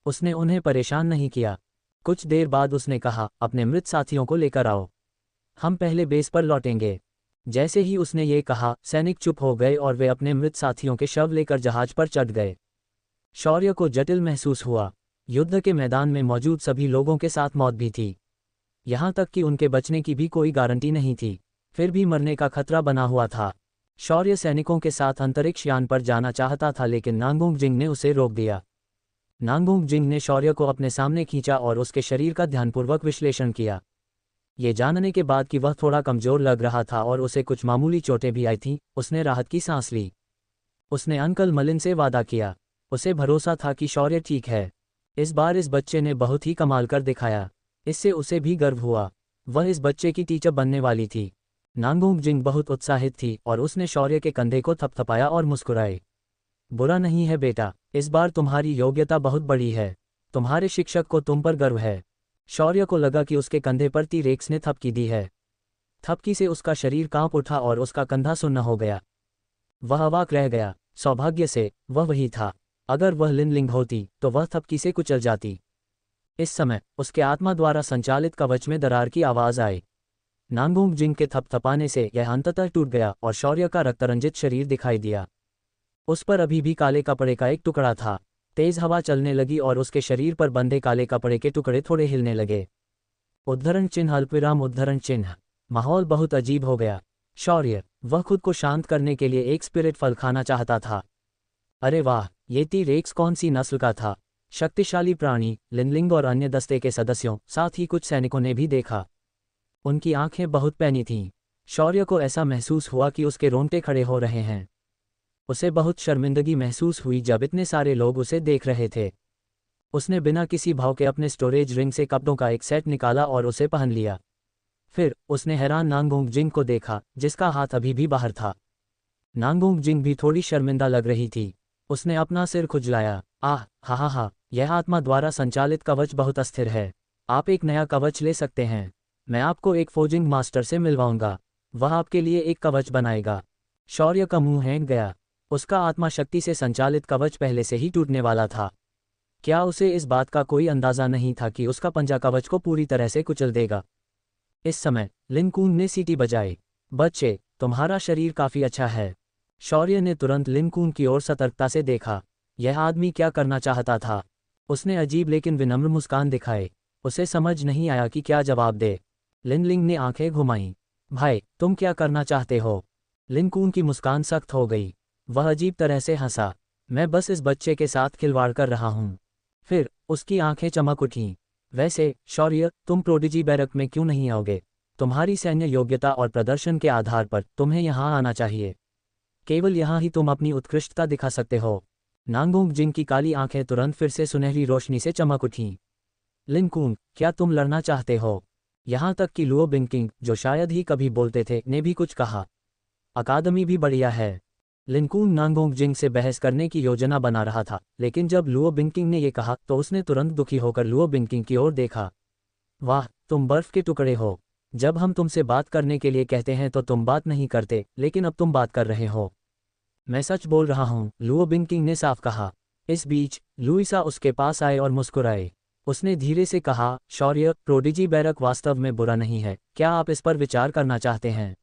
उसने उन्हें परेशान नहीं किया। कुछ देर बाद उसने कहा, अपने मृत साथियों को लेकर आओ। हम पहले बेस पर लौटेंगे। जैसे ही उसने ये कहा, सैनिक चुप हो गए और वे अपने मृत साथियों के शव लेकर जहाज पर चढ़ गए। शौर्य को जटिल महसूस हुआ। युद्ध के मैदान में मौजूद सभी लोगों के साथ मौत भी थी। यहाँ तक कि उनके बचने की भी कोई गारंटी नहीं थी। फिर भी मरने का खतरा बना हुआ था। शौर्य सैनिकों के साथ अंतरिक्षयान पर जाना चाहता था, लेकिन नांगोंग जिंग ने उसे रोक दिया। नांगोंग जिंग ने शौर्य को अपने सामने खींचा और उसके शरीर का ध्यानपूर्वक विश्लेषण किया। ये जानने के बाद कि वह थोड़ा कमजोर लग रहा था और उसे कुछ मामूली चोटें भी आई थीं, उसने राहत की सांस ली। उसने अंकल मलिन से वादा किया। उसे भरोसा था कि शौर्य ठीक है। इस बार इस बच्चे ने बहुत ही कमाल कर दिखाया। इससे उसे भी गर्व हुआ। वह इस बच्चे की टीचर बनने वाली थी। नांगोंग जिंग बहुत उत्साहित थी और उसने शौर्य के कंधे को थपथपाया और मुस्कुराई। बुरा नहीं है बेटा, इस बार तुम्हारी योग्यता बहुत बड़ी है। तुम्हारे शिक्षक को तुम पर गर्व है। शौर्य को लगा कि उसके कंधे पर टी-रेक्स ने थपकी दी है। थपकी से उसका शरीर कांप उठा और उसका कंधा सुन्न हो गया। वह अवाक रह गया। सौभाग्य से वह वही था। अगर वह लिनलिंग होती तो वह थपकी से कुचल जाती। इस समय उसके आत्मा द्वारा संचालित कवच में दरार की आवाज आई। नांगोंग जिंग के थपथपाने से यह अंततः टूट गया और शौर्य का रक्तरंजित शरीर दिखाई दिया। उस पर अभी भी काले कपड़े का एक टुकड़ा था। तेज हवा चलने लगी और उसके शरीर पर बंधे काले कपड़े के टुकड़े थोड़े हिलने लगे। उद्धरण चिन्ह अल्पविराम उद्धरण चिन्ह। माहौल बहुत अजीब हो गया। शौर्य, वह खुद को शांत करने के लिए एक स्पिरिट फल खाना चाहता था। अरे वाह, ये टी-रेक्स कौन सी नस्ल का था? शक्तिशाली प्राणी। लिनलिंग और अन्य दस्ते के सदस्यों, साथ ही कुछ सैनिकों ने भी देखा। उनकी आंखें बहुत पैनी थीं। शौर्य को ऐसा महसूस हुआ कि उसके रोंगटे खड़े हो रहे हैं। उसे बहुत शर्मिंदगी महसूस हुई जब इतने सारे लोग उसे देख रहे थे। उसने बिना किसी भाव के अपने स्टोरेज रिंग से कपड़ों का एक सेट निकाला और उसे पहन लिया। फिर उसने हैरान नांगोंग जिंग को देखा, जिसका हाथ अभी भी बाहर था। नांगोंग जिंग भी थोड़ी शर्मिंदा लग रही थी। उसने अपना सिर खुजलाया। आह, हा, यह आत्मा द्वारा संचालित कवच बहुत अस्थिर है। आप एक नया कवच ले सकते हैं। मैं आपको एक फोजिंग मास्टर से मिलवाऊंगा। वह आपके लिए एक कवच बनाएगा। शौर्य का मुंह हैंग गया। उसका आत्मा शक्ति से संचालित कवच पहले से ही टूटने वाला था। क्या उसे इस बात का कोई अंदाजा नहीं था कि उसका पंजा कवच को पूरी तरह से कुचल देगा? इस समय लिन कून ने सीटी बजाई। बच्चे, तुम्हारा शरीर काफी अच्छा है। शौर्य ने तुरंत लिन कून की ओर सतर्कता से देखा। यह आदमी क्या करना चाहता था? उसने अजीब लेकिन विनम्र मुस्कान दिखाए। उसे समझ नहीं आया कि क्या जवाब दे। लिनलिंग ने आंखें घुमाईं। भाई, तुम क्या करना चाहते हो? लिन कून की मुस्कान सख्त हो गई। वह अजीब तरह से हंसा। मैं बस इस बच्चे के साथ खिलवाड़ कर रहा हूं। फिर उसकी आंखें चमक उठीं। वैसे शौर्य, तुम प्रोडिजी बैरक में क्यों नहीं आओगे? तुम्हारी सैन्य योग्यता और प्रदर्शन के आधार पर तुम्हें यहां आना चाहिए। केवल यहां ही तुम अपनी उत्कृष्टता दिखा सकते हो। नांगोंग जिंग की काली आंखें तुरंत फिर से सुनहरी रोशनी से चमक उठीं। लिन कून, क्या तुम लड़ना चाहते हो? यहां तक कि लुओ बिंगकिंग, जो शायद ही कभी बोलते थे, ने भी कुछ कहा। अकादमी भी बढ़िया है। लिन कून नांगोंग जिंग से बहस करने की योजना बना रहा था, लेकिन जब लुओ बिंगकिंग ने यह कहा तो उसने तुरंत दुखी होकर लुओ बिंगकिंग की ओर देखा। वाह, तुम बर्फ के टुकड़े हो। जब हम तुमसे बात करने के लिए कहते हैं तो तुम बात नहीं करते, लेकिन अब तुम बात कर रहे हो। मैं सच बोल रहा हूं, लुओ बिंगकिंग ने साफ कहा। इस बीच लुइसा उसके पास आए और मुस्कुराए। उसने धीरे से कहा, शौर्य, प्रोडिजी बैरक वास्तव में बुरा नहीं है। क्या आप इस पर विचार करना चाहते हैं?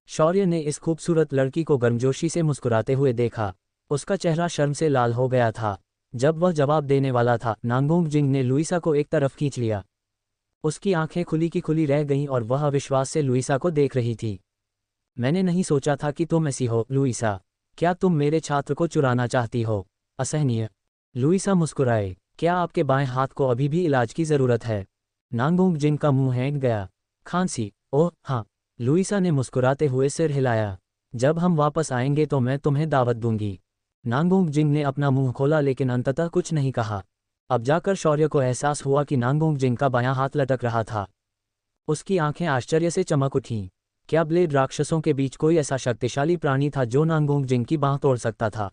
शौर्य ने इस खूबसूरत लड़की को गर्मजोशी से मुस्कुराते हुए देखा। उसका चेहरा शर्म से लाल हो गया था। जब वह जवाब देने वाला था, नांगोंग जिंग ने लुइसा को एक तरफ खींच लिया। उसकी आंखें खुली की खुली रह गईं और वह अविश्वास से लुइसा को देख रही थी। मैंने नहीं सोचा था कि तुम ऐसी हो, लुइसा। क्या तुम मेरे छात्र को चुराना चाहती हो? असहनीय। लुइसा मुस्कुराए। क्या आपके बाएं हाथ को अभी भी इलाज की जरूरत है? नांगोंग जिंग का मुंह हैंग गया। खांसी? ओह हाँ। लुइसा ने मुस्कुराते हुए सिर हिलाया। जब हम वापस आएंगे तो मैं तुम्हें दावत दूंगी। नांगोंग जिंग ने अपना मुंह खोला लेकिन अंततः कुछ नहीं कहा। अब जाकर शौर्य को एहसास हुआ कि नांगोंग जिंग का बायां हाथ लटक रहा था। उसकी आंखें आश्चर्य से चमक उठीं। क्या ब्लेड राक्षसों के बीच कोई ऐसा शक्तिशाली प्राणी था जो नांगोंग जिंग की बांह तोड़ सकता था?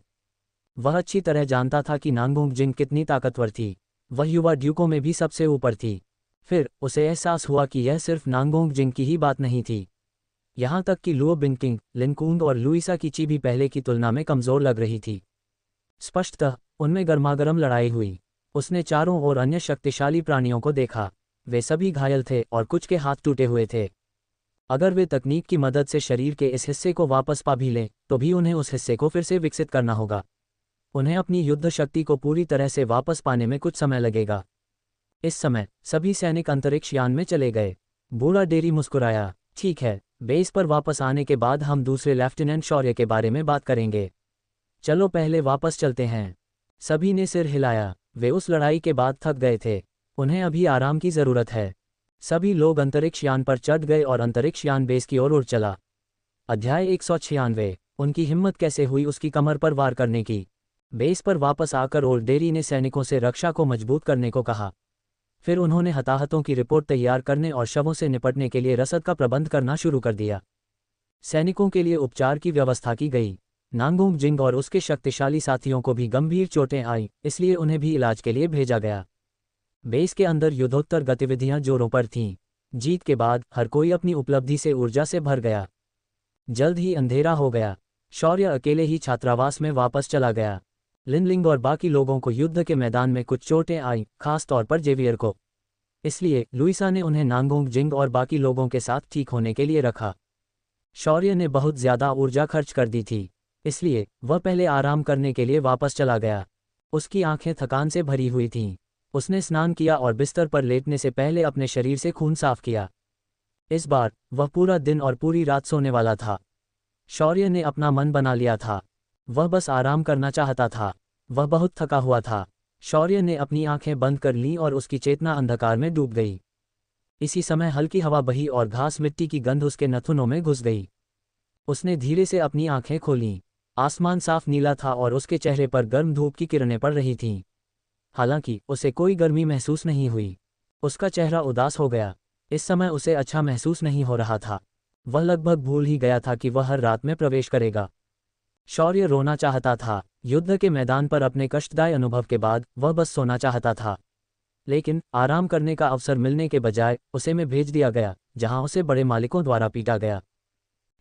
वह अच्छी तरह जानता था कि नांगोंग जिंग कितनी ताकतवर थी। वह युवा ड्यूकों में भी सबसे ऊपर थी। फिर उसे एहसास हुआ कि यह सिर्फ नांगोंग जिंग की ही बात नहीं थी। यहाँ तक कि लुओ बिंगकिंग, लिन कून और लुइसा की ची भी पहले की तुलना में कमजोर लग रही थी। स्पष्टतः उनमें गर्मागर्म लड़ाई हुई। उसने चारों ओर अन्य शक्तिशाली प्राणियों को देखा। वे सभी घायल थे और कुछ के हाथ टूटे हुए थे। अगर वे तकनीक की मदद से शरीर के इस हिस्से को वापस पा भी लें तो भी उन्हें उस हिस्से को फिर से विकसित करना होगा। उन्हें अपनी युद्ध शक्ति को पूरी तरह से वापस पाने में कुछ समय लगेगा। इस समय सभी सैनिक अंतरिक्ष यान में चले गए। बूढ़ा डेरी मुस्कुराया। ठीक है, बेस पर वापस आने के बाद हम दूसरे लेफ्टिनेंट शौर्य के बारे में बात करेंगे। चलो पहले वापस चलते हैं। सभी ने सिर हिलाया। वे उस लड़ाई के बाद थक गए थे। उन्हें अभी आराम की जरूरत है। सभी लोग अंतरिक्ष यान पर चढ़ गए और अंतरिक्ष यान बेस की ओर उड़ चला। अध्याय 196। उनकी हिम्मत कैसे हुई उसकी कमर पर वार करने की। बेस पर वापस आकर ओल्ड डेरी ने सैनिकों से रक्षा को मजबूत करने को कहा। फिर उन्होंने हताहतों की रिपोर्ट तैयार करने और शवों से निपटने के लिए रसद का प्रबंध करना शुरू कर दिया। सैनिकों के लिए उपचार की व्यवस्था की गई। नांगोंग जिंग और उसके शक्तिशाली साथियों को भी गंभीर चोटें आईं, इसलिए उन्हें भी इलाज के लिए भेजा गया। बेस के अंदर युद्धोत्तर गतिविधियां जोरों पर थीं। जीत के बाद हर कोई अपनी उपलब्धि से ऊर्जा से भर गया। जल्द ही अंधेरा हो गया। शौर्य अकेले ही छात्रावास में वापस चला गया। लिनलिंग और बाकी लोगों को युद्ध के मैदान में कुछ चोटें आईं, खास तौर पर जेवियर को। इसलिए लुइसा ने उन्हें नांगोंग जिंग और बाकी लोगों के साथ ठीक होने के लिए रखा। शौर्य ने बहुत ज़्यादा ऊर्जा खर्च कर दी थी, इसलिए वह पहले आराम करने के लिए वापस चला गया। उसकी आंखें थकान से भरी हुई थीं। उसने स्नान किया और बिस्तर पर लेटने से पहले अपने शरीर से खून साफ किया। इस बार वह पूरा दिन और पूरी रात सोने वाला था। शौर्य ने अपना मन बना लिया था। वह बस आराम करना चाहता था। वह बहुत थका हुआ था। शौर्य ने अपनी आंखें बंद कर लीं और उसकी चेतना अंधकार में डूब गई। इसी समय हल्की हवा बही और घास मिट्टी की गंध उसके नथुनों में घुस गई। उसने धीरे से अपनी आंखें खोलीं। आसमान साफ नीला था और उसके चेहरे पर गर्म धूप की किरणें पड़ रही थीं। हालांकि उसे कोई गर्मी महसूस नहीं हुई। उसका चेहरा उदास हो गया। इस समय उसे अच्छा महसूस नहीं हो रहा था। वह लगभग भूल ही गया था कि वह हर रात में प्रवेश करेगा। शौर्य रोना चाहता था। युद्ध के मैदान पर अपने कष्टदायी अनुभव के बाद वह बस सोना चाहता था। लेकिन आराम करने का अवसर मिलने के बजाय उसे में भेज दिया गया, जहां उसे बड़े मालिकों द्वारा पीटा गया।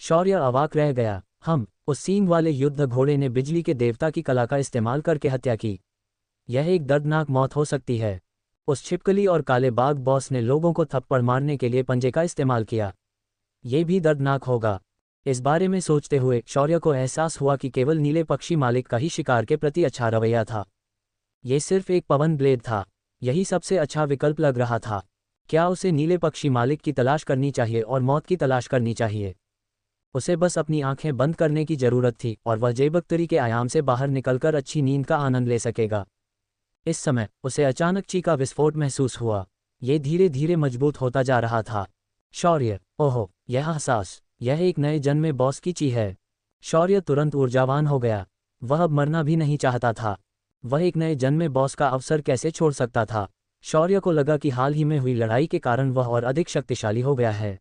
शौर्य अवाक रह गया। उस सींग वाले युद्ध घोड़े ने बिजली के देवता की कला का इस्तेमाल करके हत्या की। यह एक दर्दनाक मौत हो सकती है। उस छिपकली और काले बाघ बॉस ने लोगों को थप्पड़ मारने के लिए पंजे का इस्तेमाल किया। ये भी दर्दनाक होगा। इस बारे में सोचते हुए शौर्य को एहसास हुआ कि केवल नीले पक्षी मालिक का ही शिकार के प्रति अच्छा रवैया था। ये सिर्फ एक पवन ब्लेड था। यही सबसे अच्छा विकल्प लग रहा था। क्या उसे नीले पक्षी मालिक की तलाश करनी चाहिए और मौत की तलाश करनी चाहिए? उसे बस अपनी आंखें बंद करने की जरूरत थी और वह जेबकतरी के आयाम से बाहर निकलकर अच्छी नींद का आनंद ले सकेगा। इस समय उसे अचानक ची का विस्फोट महसूस हुआ। ये धीरे धीरे मजबूत होता जा रहा था। शौर्य, ओहो, यह एहसास, यह एक नए जन्मे बॉस की ची है। शौर्य तुरंत ऊर्जावान हो गया। वह अब मरना भी नहीं चाहता था। वह एक नए जन्मे बॉस का अवसर कैसे छोड़ सकता था? शौर्य को लगा कि हाल ही में हुई लड़ाई के कारण वह और अधिक शक्तिशाली हो गया है।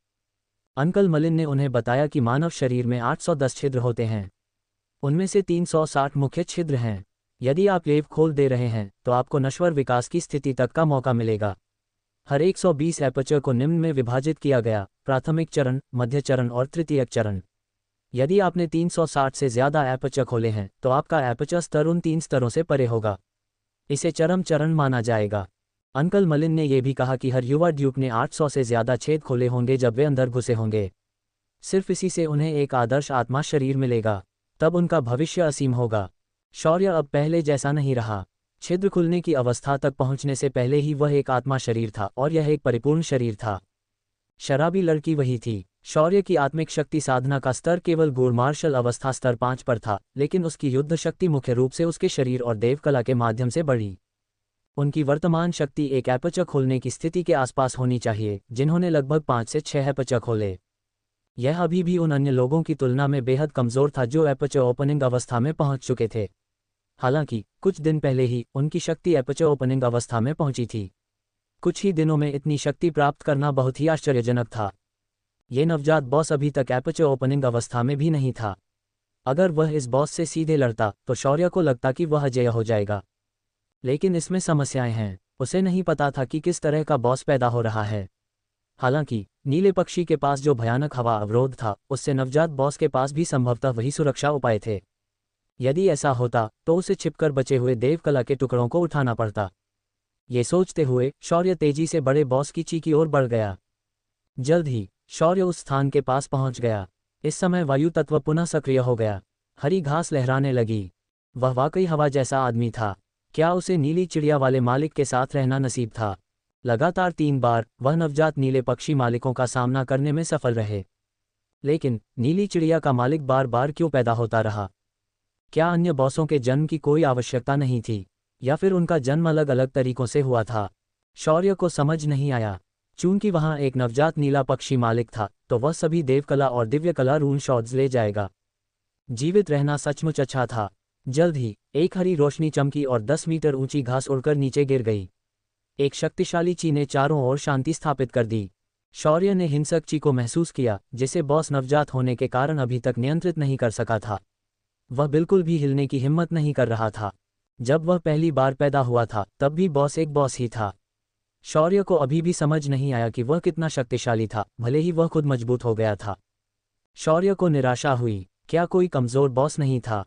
अंकल मलिन ने उन्हें बताया कि मानव शरीर में 810 छिद्र होते हैं। उनमें से 360 मुख्य छिद्र हैं। यदि आप लेव खोल दे रहे हैं तो आपको नश्वर विकास की स्थिति तक का मौका मिलेगा। हर 120 एपर्चर को निम्न में विभाजित किया गया: प्राथमिक चरण, मध्य चरण और तृतीयक चरण। यदि आपने 360 से ज़्यादा एपर्चर खोले हैं तो आपका एपर्चर स्तर उन 3 स्तरों से परे होगा। इसे चरम चरण माना जाएगा। अंकल मलिन ने यह भी कहा कि हर युवा ड्यूक ने 800 से ज़्यादा छेद खोले होंगे जब वे अंदर घुसे होंगे। सिर्फ इसी से उन्हें एक आदर्श आत्मा शरीर मिलेगा। तब उनका भविष्य असीम होगा। शौर्य अब पहले जैसा नहीं रहा। छिद्र खुलने की अवस्था तक पहुंचने से पहले ही वह एक आत्मा शरीर था और यह एक परिपूर्ण शरीर था। शराबी लड़की वही थी। शौर्य की आत्मिक शक्ति साधना का स्तर केवल गूढ़ मार्शल अवस्था स्तर 5 पर था, लेकिन उसकी युद्ध शक्ति मुख्य रूप से उसके शरीर और देवकला के माध्यम से बढ़ी। उनकी वर्तमान शक्ति एक एपर्चर खोलने की स्थिति के आसपास होनी चाहिए, जिन्होंने लगभग 5 से 6 एपर्चर खोले। यह अभी भी उन अन्य लोगों की तुलना में बेहद कमज़ोर था जो एपर्चर ओपनिंग अवस्था में पहुंच चुके थे। हालांकि कुछ दिन पहले ही उनकी शक्ति एपर्चर ओपनिंग अवस्था में पहुंची थी। कुछ ही दिनों में इतनी शक्ति प्राप्त करना बहुत ही आश्चर्यजनक था। ये नवजात बॉस अभी तक एपर्चर ओपनिंग अवस्था में भी नहीं था। अगर वह इस बॉस से सीधे लड़ता तो शौर्य को लगता कि वह अजेय हो जाएगा। लेकिन इसमें समस्याएं हैं। उसे नहीं पता था कि किस तरह का बॉस पैदा हो रहा है। हालांकि नीले पक्षी के पास जो भयानक हवा अवरोध था, उससे नवजात बॉस के पास भी संभवतः वही सुरक्षा उपाय थे। यदि ऐसा होता तो उसे छिपकर बचे हुए देवकला के टुकड़ों को उठाना पड़ता। ये सोचते हुए शौर्य तेजी से बड़े बॉस की ची की ओर बढ़ गया। जल्द ही शौर्य उस स्थान के पास पहुंच गया। इस समय वायु तत्व पुनः सक्रिय हो गया। हरी घास लहराने लगी। वह वाकई हवा जैसा आदमी था। क्या उसे नीली चिड़िया वाले मालिक के साथ रहना नसीब था? लगातार 3 बार वह नवजात नीले पक्षी मालिकों का सामना करने में सफल रहे। लेकिन नीली चिड़िया का मालिक बार बार क्यों पैदा होता रहा? क्या अन्य बॉसों के जन्म की कोई आवश्यकता नहीं थी, या फिर उनका जन्म अलग अलग तरीकों से हुआ था? शौर्य को समझ नहीं आया। चूंकि वहां एक नवजात नीला पक्षी मालिक था तो वह सभी देवकला और दिव्यकला रून शॉट्स ले जाएगा। जीवित रहना सचमुच अच्छा था। जल्द ही एक हरी रोशनी चमकी और 10 मीटर ऊंची घास उड़कर नीचे गिर गई। एक शक्तिशाली ची ने चारों ओर शांति स्थापित कर दी। शौर्य ने हिंसक ची को महसूस किया, जिसे बॉस नवजात होने के कारण अभी तक नियंत्रित नहीं कर सका था। वह बिल्कुल भी हिलने की हिम्मत नहीं कर रहा था। जब वह पहली बार पैदा हुआ था तब भी बॉस एक बॉस ही था। शौर्य को अभी भी समझ नहीं आया कि वह कितना शक्तिशाली था, भले ही वह खुद मजबूत हो गया था। शौर्य को निराशा हुई। क्या कोई कमज़ोर बॉस नहीं था?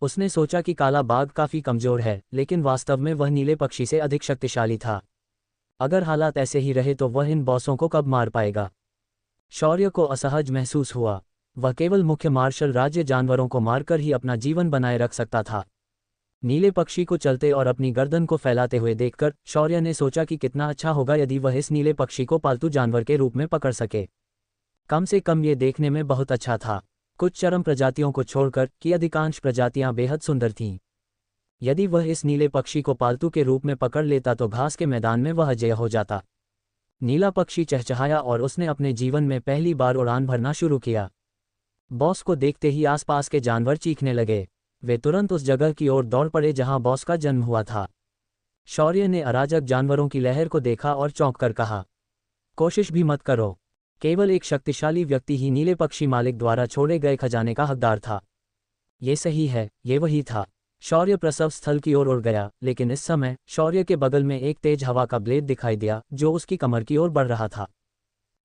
उसने सोचा कि काला बाघ काफ़ी कमज़ोर है, लेकिन वास्तव में वह नीले पक्षी से अधिक शक्तिशाली था। अगर हालात ऐसे ही रहे तो वह इन बॉसों को कब मार पाएगा? शौर्य को असहज महसूस हुआ। वह केवल मुख्य मार्शल राज्य जानवरों को मारकर ही अपना जीवन बनाए रख सकता था। नीले पक्षी को चलते और अपनी गर्दन को फैलाते हुए देखकर शौर्य ने सोचा कि कितना अच्छा होगा यदि वह इस नीले पक्षी को पालतू जानवर के रूप में पकड़ सके। कम से कम ये देखने में बहुत अच्छा था। कुछ चरम प्रजातियों को छोड़कर कि अधिकांश प्रजातियां बेहद सुंदर थीं। यदि वह इस नीले पक्षी को पालतू के रूप में पकड़ लेता तो घास के मैदान में वह अजेय हो जाता। नीला पक्षी चहचहाया और उसने अपने जीवन में पहली बार उड़ान भरना शुरू किया। बॉस को देखते ही आसपास के जानवर चीखने लगे। वे तुरंत उस जगह की ओर दौड़ पड़े जहां बॉस का जन्म हुआ था। शौर्य ने अराजक जानवरों की लहर को देखा और चौंक कर कहा, कोशिश भी मत करो। केवल एक शक्तिशाली व्यक्ति ही नीले पक्षी मालिक द्वारा छोड़े गए खजाने का हकदार था। ये सही है, ये वही था। शौर्य प्रसव स्थल की ओर उड़ गया, लेकिन इस समय शौर्य के बगल में एक तेज हवा का ब्लेड दिखाई दिया जो उसकी कमर की ओर बढ़ रहा था।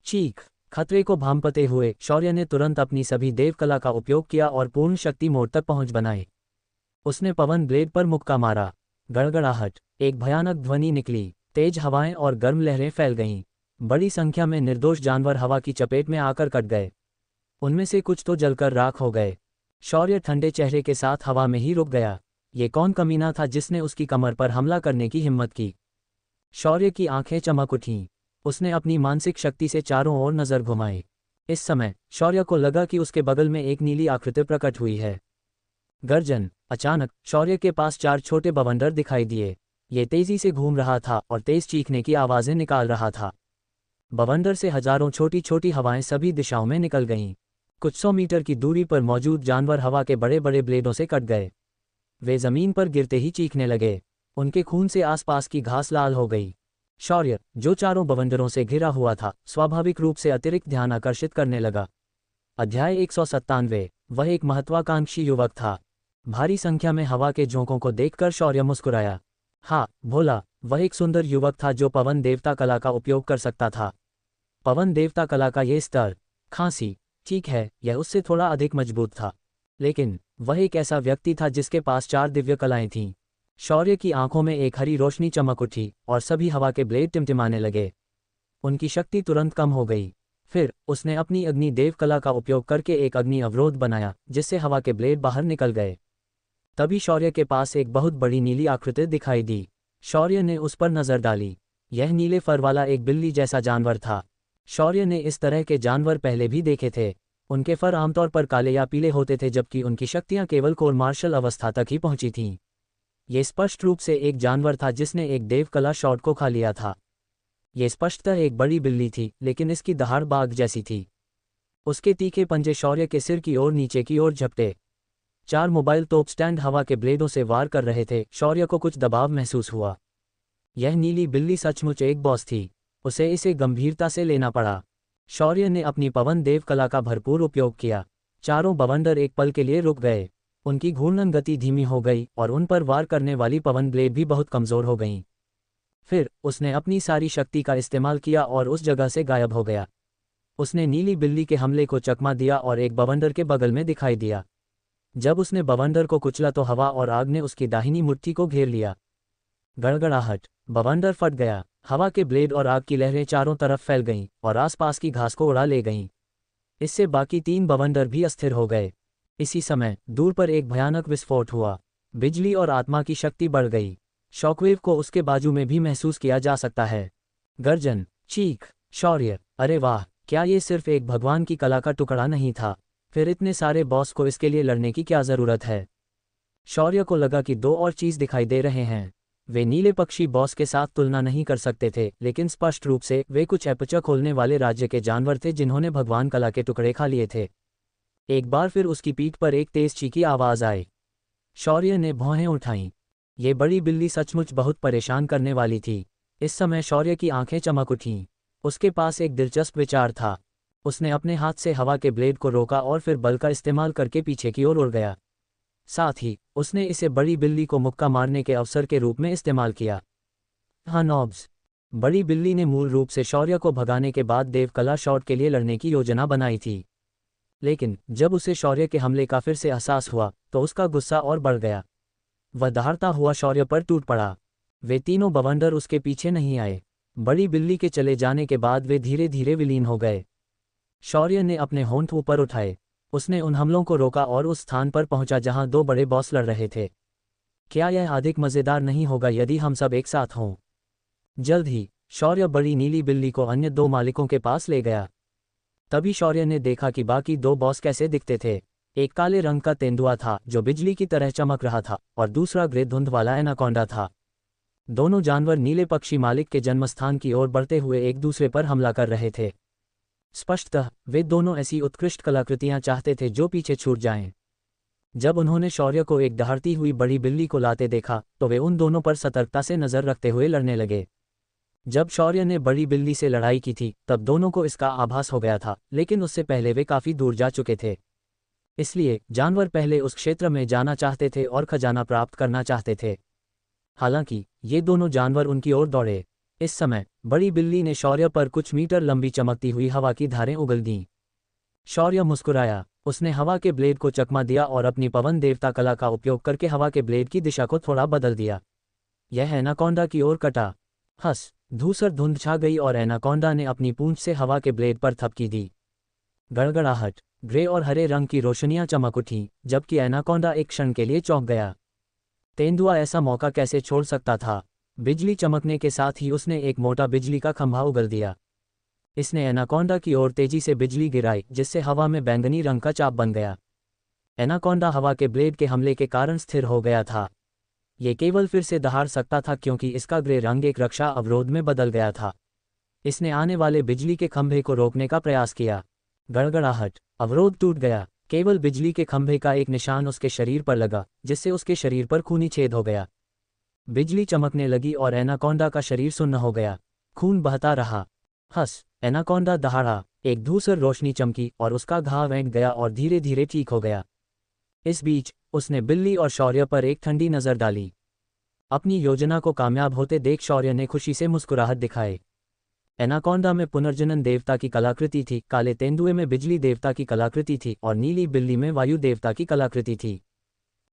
चीख! खतरे को भांपते हुए शौर्य ने तुरंत अपनी सभी देवकला का उपयोग किया और पूर्ण शक्ति मोड तक पहुंच बनाई। उसने पवन ब्लेड पर मुक्का मारा। गड़गड़ाहट! एक भयानक ध्वनि निकली। तेज हवाएं और गर्म लहरें फैल गईं। बड़ी संख्या में निर्दोष जानवर हवा की चपेट में आकर कट गए। उनमें से कुछ तो जलकर राख हो गए। शौर्य ठंडे चेहरे के साथ हवा में ही रुक गया। ये कौन कमीना था जिसने उसकी कमर पर हमला करने की हिम्मत की? शौर्य की आंखें चमक उठीं। उसने अपनी मानसिक शक्ति से चारों ओर नजर घुमाई। इस समय शौर्य को लगा कि उसके बगल में एक नीली आकृति प्रकट हुई है। गर्जन! अचानक शौर्य के पास 4 छोटे बवंडर दिखाई दिए। ये तेजी से घूम रहा था और तेज चीखने की आवाजें निकाल रहा था। बवंडर से हजारों छोटी छोटी हवाएं सभी दिशाओं में निकल गईं। कुछ 100 मीटर की दूरी पर मौजूद जानवर हवा के बड़े बड़े ब्लेडों से कट गए। वे जमीन पर गिरते ही चीखने लगे। उनके खून से आसपास की घास लाल हो गई। शौर्य, जो चारों बवंडरों से घिरा हुआ था, स्वाभाविक रूप से अतिरिक्त ध्यान आकर्षित करने लगा। अध्याय 197। वह एक महत्वाकांक्षी युवक था। भारी संख्या में हवा के झोंकों को देखकर शौर्य मुस्कुराया। हाँ, भोला, वह एक सुंदर युवक था जो पवन देवता कला का उपयोग कर सकता था। पवन देवता कला का ये स्तर, खांसी, ठीक है, यह उससे थोड़ा अधिक मजबूत था, लेकिन वह एक ऐसा व्यक्ति था जिसके पास 4 दिव्य कलाएं थीं। शौर्य की आंखों में एक हरी रोशनी चमक उठी और सभी हवा के ब्लेड टिमटिमाने लगे। उनकी शक्ति तुरंत कम हो गई। फिर उसने अपनी अग्नि देव कला का उपयोग करके एक अग्नि अवरोध बनाया जिससे हवा के ब्लेड बाहर निकल गए। तभी शौर्य के पास एक बहुत बड़ी नीली आकृति दिखाई दी। शौर्य ने उस पर नजर डाली। यह नीले फर वाला एक बिल्ली जैसा जानवर था। शौर्य ने इस तरह के जानवर पहले भी देखे थे। उनके फर आमतौर पर काले या पीले होते थे जबकि उनकी शक्तियां केवल कोर मार्शल अवस्था तक ही पहुंची थीं। ये स्पष्ट रूप से एक जानवर था जिसने एक देवकला शॉट को खा लिया था। ये स्पष्टतः एक बड़ी बिल्ली थी, लेकिन इसकी दहाड़ बाघ जैसी थी। उसके तीखे पंजे शौर्य के सिर की ओर नीचे की ओर झपटे। 4 मोबाइल तोप स्टैंड हवा के ब्लेडों से वार कर रहे थे। शौर्य को कुछ दबाव महसूस हुआ। यह नीली बिल्ली सचमुच एक बॉस थी। उसे इसे गंभीरता से लेना पड़ा। शौर्य ने अपनी पवन देव कला का भरपूर उपयोग किया। चारों बवंडर एक पल के लिए रुक गए। उनकी घूर्णन गति धीमी हो गई और उन पर वार करने वाली पवन ब्लेड भी बहुत कमजोर हो गईं। फिर उसने अपनी सारी शक्ति का इस्तेमाल किया और उस जगह से गायब हो गया। उसने नीली बिल्ली के हमले को चकमा दिया और एक बवंडर के बगल में दिखाई दिया। जब उसने बवंडर को कुचला तो हवा और आग ने उसकी दाहिनी मुट्ठी को घेर लिया। गड़गड़ाहट! बवंडर फट गया। हवा के ब्लेड और आग की लहरें चारों तरफ फैल गईं और आसपास की घास को उड़ा ले गईं। इससे बाकी 3 बवंडर भी अस्थिर हो गए। इसी समय दूर पर एक भयानक विस्फोट हुआ। बिजली और आत्मा की शक्ति बढ़ गई। शॉकवेव को उसके बाजू में भी महसूस किया जा सकता है। गर्जन, चीख, शौर्य, अरे वाह, क्या ये सिर्फ एक भगवान की कला का टुकड़ा नहीं था? फिर इतने सारे बॉस को इसके लिए लड़ने की क्या जरूरत है? शौर्य को लगा कि 2 और चीज दिखाई दे रहे हैं। वे नीले पक्षी बॉस के साथ तुलना नहीं कर सकते थे, लेकिन स्पष्ट रूप से वे कुछ एपचा खोलने वाले राज्य के जानवर थे जिन्होंने भगवान कला के टुकड़े खा लिए थे। एक बार फिर उसकी पीठ पर एक तेज चीखी आवाज आई। शौर्य ने भौहें उठाईं। ये बड़ी बिल्ली सचमुच बहुत परेशान करने वाली थी। इस समय शौर्य की आंखें चमक उठीं। उसके पास एक दिलचस्प विचार था। उसने अपने हाथ से हवा के ब्लेड को रोका और फिर बल का इस्तेमाल करके पीछे की ओर उड़ गया। साथ ही उसने इसे बड़ी बिल्ली को मुक्का मारने के अवसर के रूप में इस्तेमाल किया। हाँ नॉब्स! बड़ी बिल्ली ने मूल रूप से शौर्य को भगाने के बाद देवकला शॉट के लिए लड़ने की योजना बनाई थी। लेकिन जब उसे शौर्य के हमले का फिर से एहसास हुआ तो उसका गुस्सा और बढ़ गया। वह दहाड़ता हुआ शौर्य पर टूट पड़ा। वे तीनों बवंडर उसके पीछे नहीं आए। बड़ी बिल्ली के चले जाने के बाद वे धीरे धीरे विलीन हो गए। शौर्य ने अपने होंठ ऊपर उठाए। उसने उन हमलों को रोका और उस स्थान पर पहुंचा जहां दो बड़े बॉस लड़ रहे थे। क्या यह अधिक मज़ेदार नहीं होगा यदि हम सब एक साथ हों? जल्द ही शौर्य बड़ी नीली बिल्ली को अन्य दो मालिकों के पास ले गया। तभी शौर्य ने देखा कि बाकी दो बॉस कैसे दिखते थे। एक काले रंग का तेंदुआ था जो बिजली की तरह चमक रहा था और दूसरा ग्रे धुंध वाला एनाकोंडा था। दोनों जानवर नीले पक्षी मालिक के जन्मस्थान की ओर बढ़ते हुए एक दूसरे पर हमला कर रहे थे। स्पष्टतः वे दोनों ऐसी उत्कृष्ट कलाकृतियां चाहते थे जो पीछे छूट जाएं। जब उन्होंने शौर्य को एक दहाड़ती हुई बड़ी बिल्ली को लाते देखा तो वे उन दोनों पर सतर्कता से नजर रखते हुए लड़ने लगे। जब शौर्य ने बड़ी बिल्ली से लड़ाई की थी तब दोनों को इसका आभास हो गया था, लेकिन उससे पहले वे काफी दूर जा चुके थे। इसलिए जानवर पहले उस क्षेत्र में जाना चाहते थे और खजाना प्राप्त करना चाहते थे। हालांकि ये दोनों जानवर उनकी ओर दौड़े। इस समय बड़ी बिल्ली ने शौर्य पर कुछ मीटर लंबी चमकती हुई हवा की धारें उगल दीं। शौर्य मुस्कुराया। उसने हवा के ब्लेड को चकमा दिया और अपनी पवन देवता कला का उपयोग करके हवा के ब्लेड की दिशा को थोड़ा बदल दिया। यह एनाकोंडा की ओर कटा। हंस धूसर धुंध छा गई और एनाकोंडा ने अपनी पूंछ से हवा के ब्लेड पर थपकी दी। गड़गड़ाहट, ग्रे और हरे रंग की रोशनियां चमक उठीं, जबकि एनाकोंडा एक क्षण के लिए चौंक गया। तेंदुआ ऐसा मौका कैसे छोड़ सकता था? बिजली चमकने के साथ ही उसने एक मोटा बिजली का खंभा उगल दिया। इसने एनाकोंडा की ओर तेजी से बिजली गिराई, जिससे हवा में बैंगनी रंग का चाप बन गया। एनाकोंडा हवा के ब्लेड के हमले के कारण स्थिर हो गया था। ये केवल फिर से दहाड़ सकता था क्योंकि इसका ग्रे रंग एक रक्षा अवरोध में बदल गया था। इसने आने वाले बिजली के खंभे को रोकने का प्रयास किया। गड़गड़ाहट, अवरोध टूट गया। केवल बिजली के खंभे का एक निशान उसके शरीर पर लगा, जिससे उसके शरीर पर खूनी छेद हो गया। बिजली चमकने लगी और एनाकोंडा का शरीर सुन्न हो गया। खून बहता रहा। हंस, एनाकोंडा दहाड़ा। एक धूसर रोशनी चमकी और उसका घाव ऐंठ गया और धीरे धीरे ठीक हो गया। इस बीच उसने बिल्ली और शौर्य पर एक ठंडी नज़र डाली। अपनी योजना को कामयाब होते देख शौर्य ने खुशी से मुस्कुराहट दिखाई। एनाकोंडा में पुनर्जनन देवता की कलाकृति थी, काले तेंदुए में बिजली देवता की कलाकृति थी और नीली बिल्ली में वायु देवता की कलाकृति थी।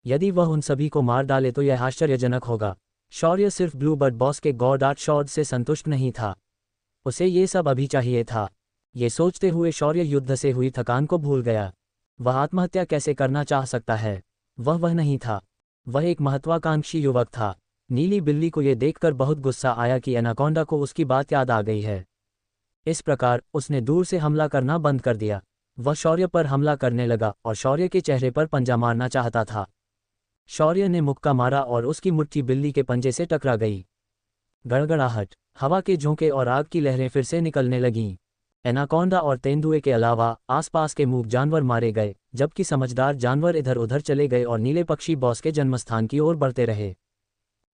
यदि वह उन सभी को मार डाले तो यह आश्चर्यजनक होगा। शौर्य सिर्फ ब्लू बर्ड बॉस के गॉड आर्ट शॉट से संतुष्ट नहीं था। उसे ये सब अभी चाहिए था। ये सोचते हुए शौर्य युद्ध से हुई थकान को भूल गया। वह आत्महत्या कैसे करना चाह सकता है? वह नहीं था। वह एक महत्वाकांक्षी युवक था। नीली बिल्ली को यह देखकर बहुत गुस्सा आया कि एनाकोंडा को उसकी बात याद आ गई है। इस प्रकार उसने दूर से हमला करना बंद कर दिया। वह शौर्य पर हमला करने लगा और शौर्य के चेहरे पर पंजा मारना चाहता था। शौर्य ने मुक्का मारा और उसकी मुट्ठी बिल्ली के पंजे से टकरा गई। गड़गड़ाहट, हवा के झोंके और आग की लहरें फिर से निकलने लगीं। एनाकोंडा और तेंदुए के अलावा आसपास के मूक जानवर मारे गए, जबकि समझदार जानवर इधर उधर चले गए और नीले पक्षी बॉस के जन्मस्थान की ओर बढ़ते रहे।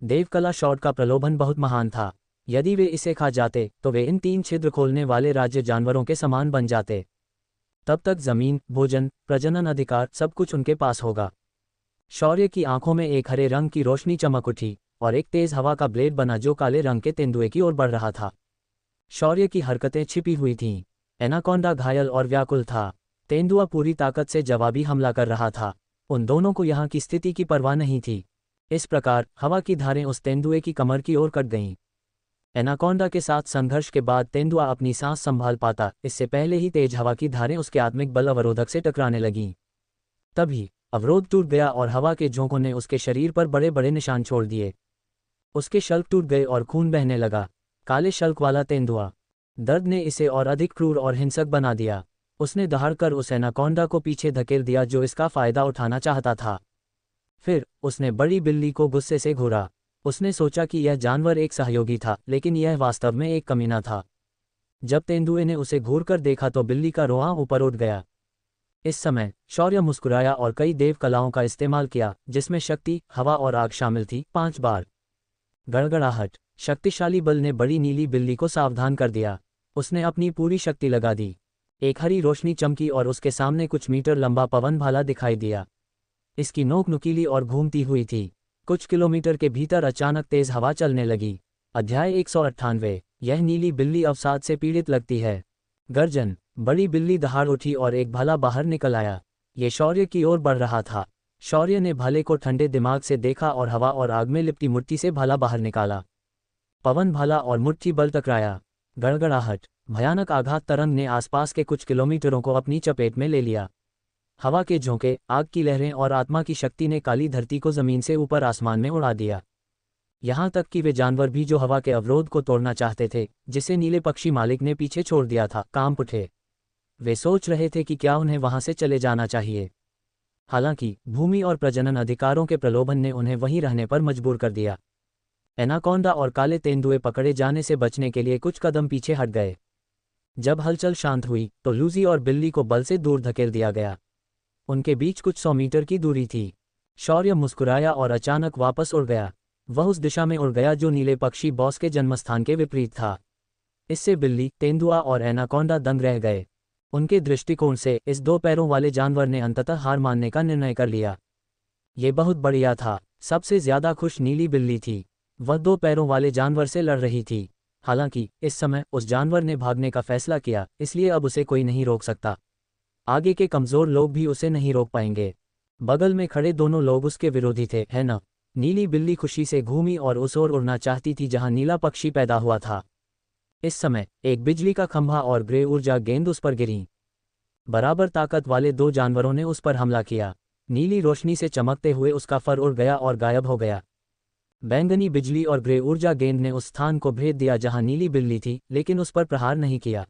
देवकला शॉट का प्रलोभन बहुत महान था। यदि वे इसे खा जाते तो वे इन 3 छिद्र खोलने वाले राज्य जानवरों के समान बन जाते। तब तक जमीन, भोजन, प्रजनन अधिकार सब कुछ उनके पास होगा। शौर्य की आंखों में एक हरे रंग की रोशनी चमक उठी और एक तेज हवा का ब्लेड बना जो काले रंग के तेंदुए की ओर बढ़ रहा था। शौर्य की हरकतें छिपी हुई थीं। एनाकोंडा घायल और व्याकुल था। तेंदुआ पूरी ताकत से जवाबी हमला कर रहा था। उन दोनों को यहाँ की स्थिति की परवाह नहीं थी। इस प्रकार हवा की धारें उस तेंदुए की कमर की ओर कट गईं। एनाकोंडा के साथ संघर्ष के बाद तेंदुआ अपनी सांस संभाल पाता, इससे पहले ही तेज हवा की धारें उसके आत्मिक बल अवरोधक से टकराने लगीं। तभी अवरोध टूट गया और हवा के झोंकों ने उसके शरीर पर बड़े बड़े निशान छोड़ दिए। उसके शल्क टूट गए और खून बहने लगा। काले शल्क वाला तेंदुआ। दर्द ने इसे और अधिक क्रूर और हिंसक बना दिया। उसने दहाड़कर उस एनाकोंडा को पीछे धकेल दिया जो इसका फायदा उठाना चाहता था। फिर उसने बड़ी बिल्ली को गुस्से से घूरा। उसने सोचा कि यह जानवर एक सहयोगी था, लेकिन यह वास्तव में एक कमीना था। जब तेंदुए ने उसे घूरकर देखा तो बिल्ली का रोआं ऊपर उठ गया। इस समय शौर्य मुस्कुराया और कई देव कलाओं का इस्तेमाल किया, जिसमें शक्ति, हवा और आग शामिल थी, 5 बार। गड़गड़ाहट, शक्तिशाली बल ने बड़ी नीली बिल्ली को सावधान कर दिया। उसने अपनी पूरी शक्ति लगा दी। एक हरी रोशनी चमकी और उसके सामने कुछ मीटर लंबा पवन भाला दिखाई दिया। इसकी नोक नुकीली और घूमती हुई थी। कुछ किलोमीटर के भीतर अचानक तेज हवा चलने लगी। अध्याय 198। यह नीली बिल्ली अवसाद से पीड़ित लगती है। गर्जन, बड़ी बिल्ली दहाड़ उठी और एक भाला बाहर निकल आया। ये शौर्य की ओर बढ़ रहा था। शौर्य ने भाले को ठंडे दिमाग से देखा और हवा और आग में लिपटी मुट्ठी से भाला बाहर निकाला। पवन भाला और मुट्ठी बल टकराया। गड़गड़ाहट, भयानक आघात तरंग ने आसपास के कुछ किलोमीटरों को अपनी चपेट में ले लिया। हवा के झोंके, आग की लहरें और आत्मा की शक्ति ने काली धरती को जमीन से ऊपर आसमान में उड़ा दिया। यहाँ तक कि वे जानवर भी जो हवा के अवरोध को तोड़ना चाहते थे, जिसे नीले पक्षी मालिक ने पीछे छोड़ दिया था, कांप उठे। वे सोच रहे थे कि क्या उन्हें वहां से चले जाना चाहिए। हालांकि भूमि और प्रजनन अधिकारों के प्रलोभन ने उन्हें वहीं रहने पर मजबूर कर दिया। एनाकोंडा और काले तेंदुए पकड़े जाने से बचने के लिए कुछ कदम पीछे हट गए। जब हलचल शांत हुई तो लूजी और बिल्ली को बल से दूर धकेल दिया गया। उनके बीच कुछ 100 मीटर की दूरी थी। शौर्य मुस्कुराया और अचानक वापस उड़ गया। वह उस दिशा में उड़ गया जो नीले पक्षी बॉस के जन्मस्थान के विपरीत था। इससे बिल्ली, तेंदुआ और एनाकोंडा दंग रह गए। उनके दृष्टिकोण से इस 2 पैरों वाले जानवर ने अंततः हार मानने का निर्णय कर लिया। ये बहुत बढ़िया था। सबसे ज्यादा खुश नीली बिल्ली थी। वह 2 पैरों वाले जानवर से लड़ रही थी। हालांकि इस समय उस जानवर ने भागने का फैसला किया, इसलिए अब उसे कोई नहीं रोक सकता। आगे के कमजोर लोग भी उसे नहीं रोक पाएंगे। बगल में खड़े दोनों लोग उसके विरोधी थे, है ना? नीली बिल्ली खुशी से घूमी और उस ओर उड़ना चाहती थी जहां नीला पक्षी पैदा हुआ था। इस समय एक बिजली का खंभा और ग्रे ऊर्जा गेंद उस पर गिरी। बराबर ताकत वाले 2 जानवरों ने उस पर हमला किया। नीली रोशनी से चमकते हुए उसका फर उड़ गया और गायब हो गया। बैंगनी बिजली और ग्रे ऊर्जा गेंद ने उस स्थान को भेद दिया जहां नीली बिल्ली थी, लेकिन उस पर प्रहार नहीं किया।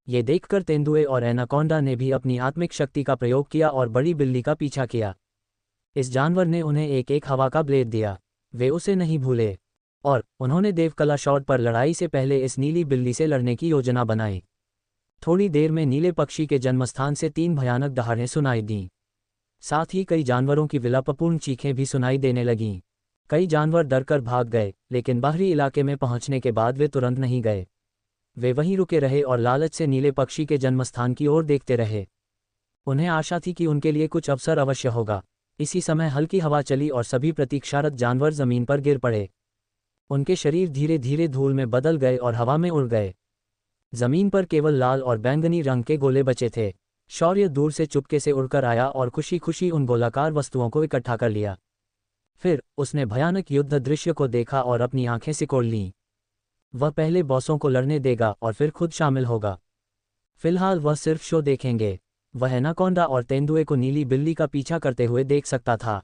ये देखकर तेंदुए और एनाकोंडा ने भी अपनी आत्मिक शक्ति का प्रयोग किया और बड़ी बिल्ली का पीछा किया। इस जानवर ने उन्हें एक एक हवा का ब्लेड दिया। वे उसे नहीं भूले और उन्होंने देवकला शॉट पर लड़ाई से पहले इस नीली बिल्ली से लड़ने की योजना बनाई। थोड़ी देर में नीले पक्षी के जन्मस्थान से 3 भयानक दहाड़ें सुनाई दीं। साथ ही कई जानवरों की विलापपूर्ण चीखें भी सुनाई देने लगीं। कई जानवर डरकर भाग गए, लेकिन बाहरी इलाके में पहुंचने के बाद वे तुरंत नहीं गए। वे वहीं रुके रहे और लालच से नीले पक्षी के जन्मस्थान की ओर देखते रहे। उन्हें आशा थी कि उनके लिए कुछ अवसर अवश्य होगा। इसी समय हल्की हवा चली और सभी प्रतीक्षारत जानवर जमीन पर गिर पड़े। उनके शरीर धीरे धीरे धूल में बदल गए और हवा में उड़ गए। जमीन पर केवल लाल और बैंगनी रंग के गोले बचे थे। शौर्य दूर से चुपके से उड़कर आया और खुशी खुशी उन गोलाकार वस्तुओं को इकट्ठा कर लिया। फिर उसने भयानक युद्ध दृश्य को देखा और अपनी आंखें सिकोड़ लीं। वह पहले बॉसों को लड़ने देगा और फिर खुद शामिल होगा। फिलहाल वह सिर्फ शो देखेंगे। वह एनाकोंडा और तेंदुए को नीली बिल्ली का पीछा करते हुए देख सकता था।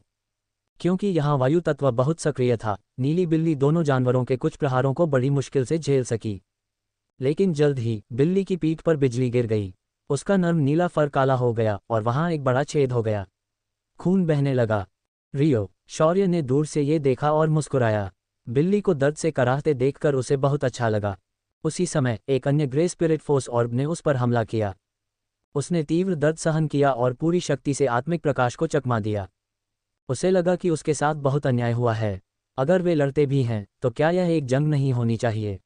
क्योंकि यहाँ वायु तत्व बहुत सक्रिय था, नीली बिल्ली दोनों जानवरों के कुछ प्रहारों को बड़ी मुश्किल से झेल सकी। लेकिन जल्द ही बिल्ली की पीठ पर बिजली गिर गई। उसका नर्म नीला फर काला हो गया और वहां एक बड़ा छेद हो गया। खून बहने लगा। रियो, शौर्य ने दूर से ये देखा और मुस्कुराया। बिल्ली को दर्द से कराहते देखकर उसे बहुत अच्छा लगा। उसी समय एक अन्य ग्रे स्पिरिट फोर्स ऑर्ब ने उस पर हमला किया। उसने तीव्र दर्द सहन किया और पूरी शक्ति से आत्मिक प्रकाश को चकमा दिया। उसे लगा कि उसके साथ बहुत अन्याय हुआ है। अगर वे लड़ते भी हैं तो क्या यह एक जंग नहीं होनी चाहिए?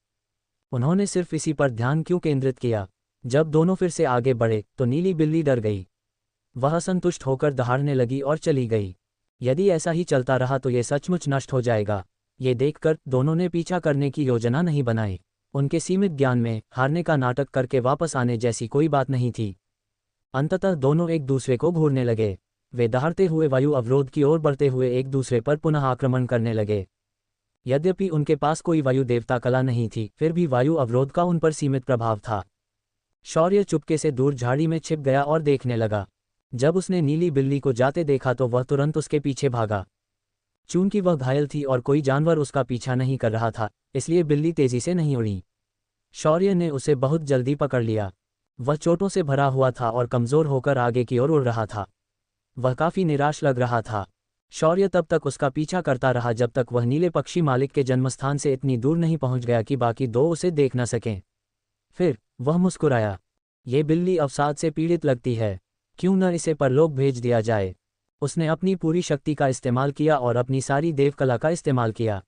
उन्होंने सिर्फ इसी पर ध्यान क्यों केंद्रित किया? जब दोनों फिर से आगे बढ़े तो नीली बिल्ली डर गई। वह असंतुष्ट होकर दहाड़ने लगी और चली गई। यदि ऐसा ही चलता रहा तो ये सचमुच नष्ट हो जाएगा। ये देखकर दोनों ने पीछा करने की योजना नहीं बनाई। उनके सीमित ज्ञान में हारने का नाटक करके वापस आने जैसी कोई बात नहीं थी। अंततः दोनों एक दूसरे को घूरने लगे। वे दहाड़ते हुए वायु अवरोध की ओर बढ़ते हुए एक दूसरे पर पुनः आक्रमण करने लगे। यद्यपि उनके पास कोई वायु देवता कला नहीं थी, फिर भी वायु अवरोध का उन पर सीमित प्रभाव था। शौर्य चुपके से दूर झाड़ी में छिप गया और देखने लगा। जब उसने नीली बिल्ली को जाते देखा तो वह तुरंत उसके पीछे भागा। चूंकि वह घायल थी और कोई जानवर उसका पीछा नहीं कर रहा था, इसलिए बिल्ली तेजी से नहीं उड़ी। शौर्य ने उसे बहुत जल्दी पकड़ लिया। वह चोटों से भरा हुआ था और कमजोर होकर आगे की ओर उड़ रहा था। वह काफी निराश लग रहा था। शौर्य तब तक उसका पीछा करता रहा जब तक वह नीले पक्षी मालिक के जन्मस्थान से इतनी दूर नहीं पहुंच गया कि बाकी 2 उसे देख न सकें। फिर वह मुस्कुराया। ये बिल्ली अवसाद से पीड़ित लगती है, क्यों न इसे परलोक भेज दिया जाए। उसने अपनी पूरी शक्ति का इस्तेमाल किया और अपनी सारी देवकला का इस्तेमाल किया।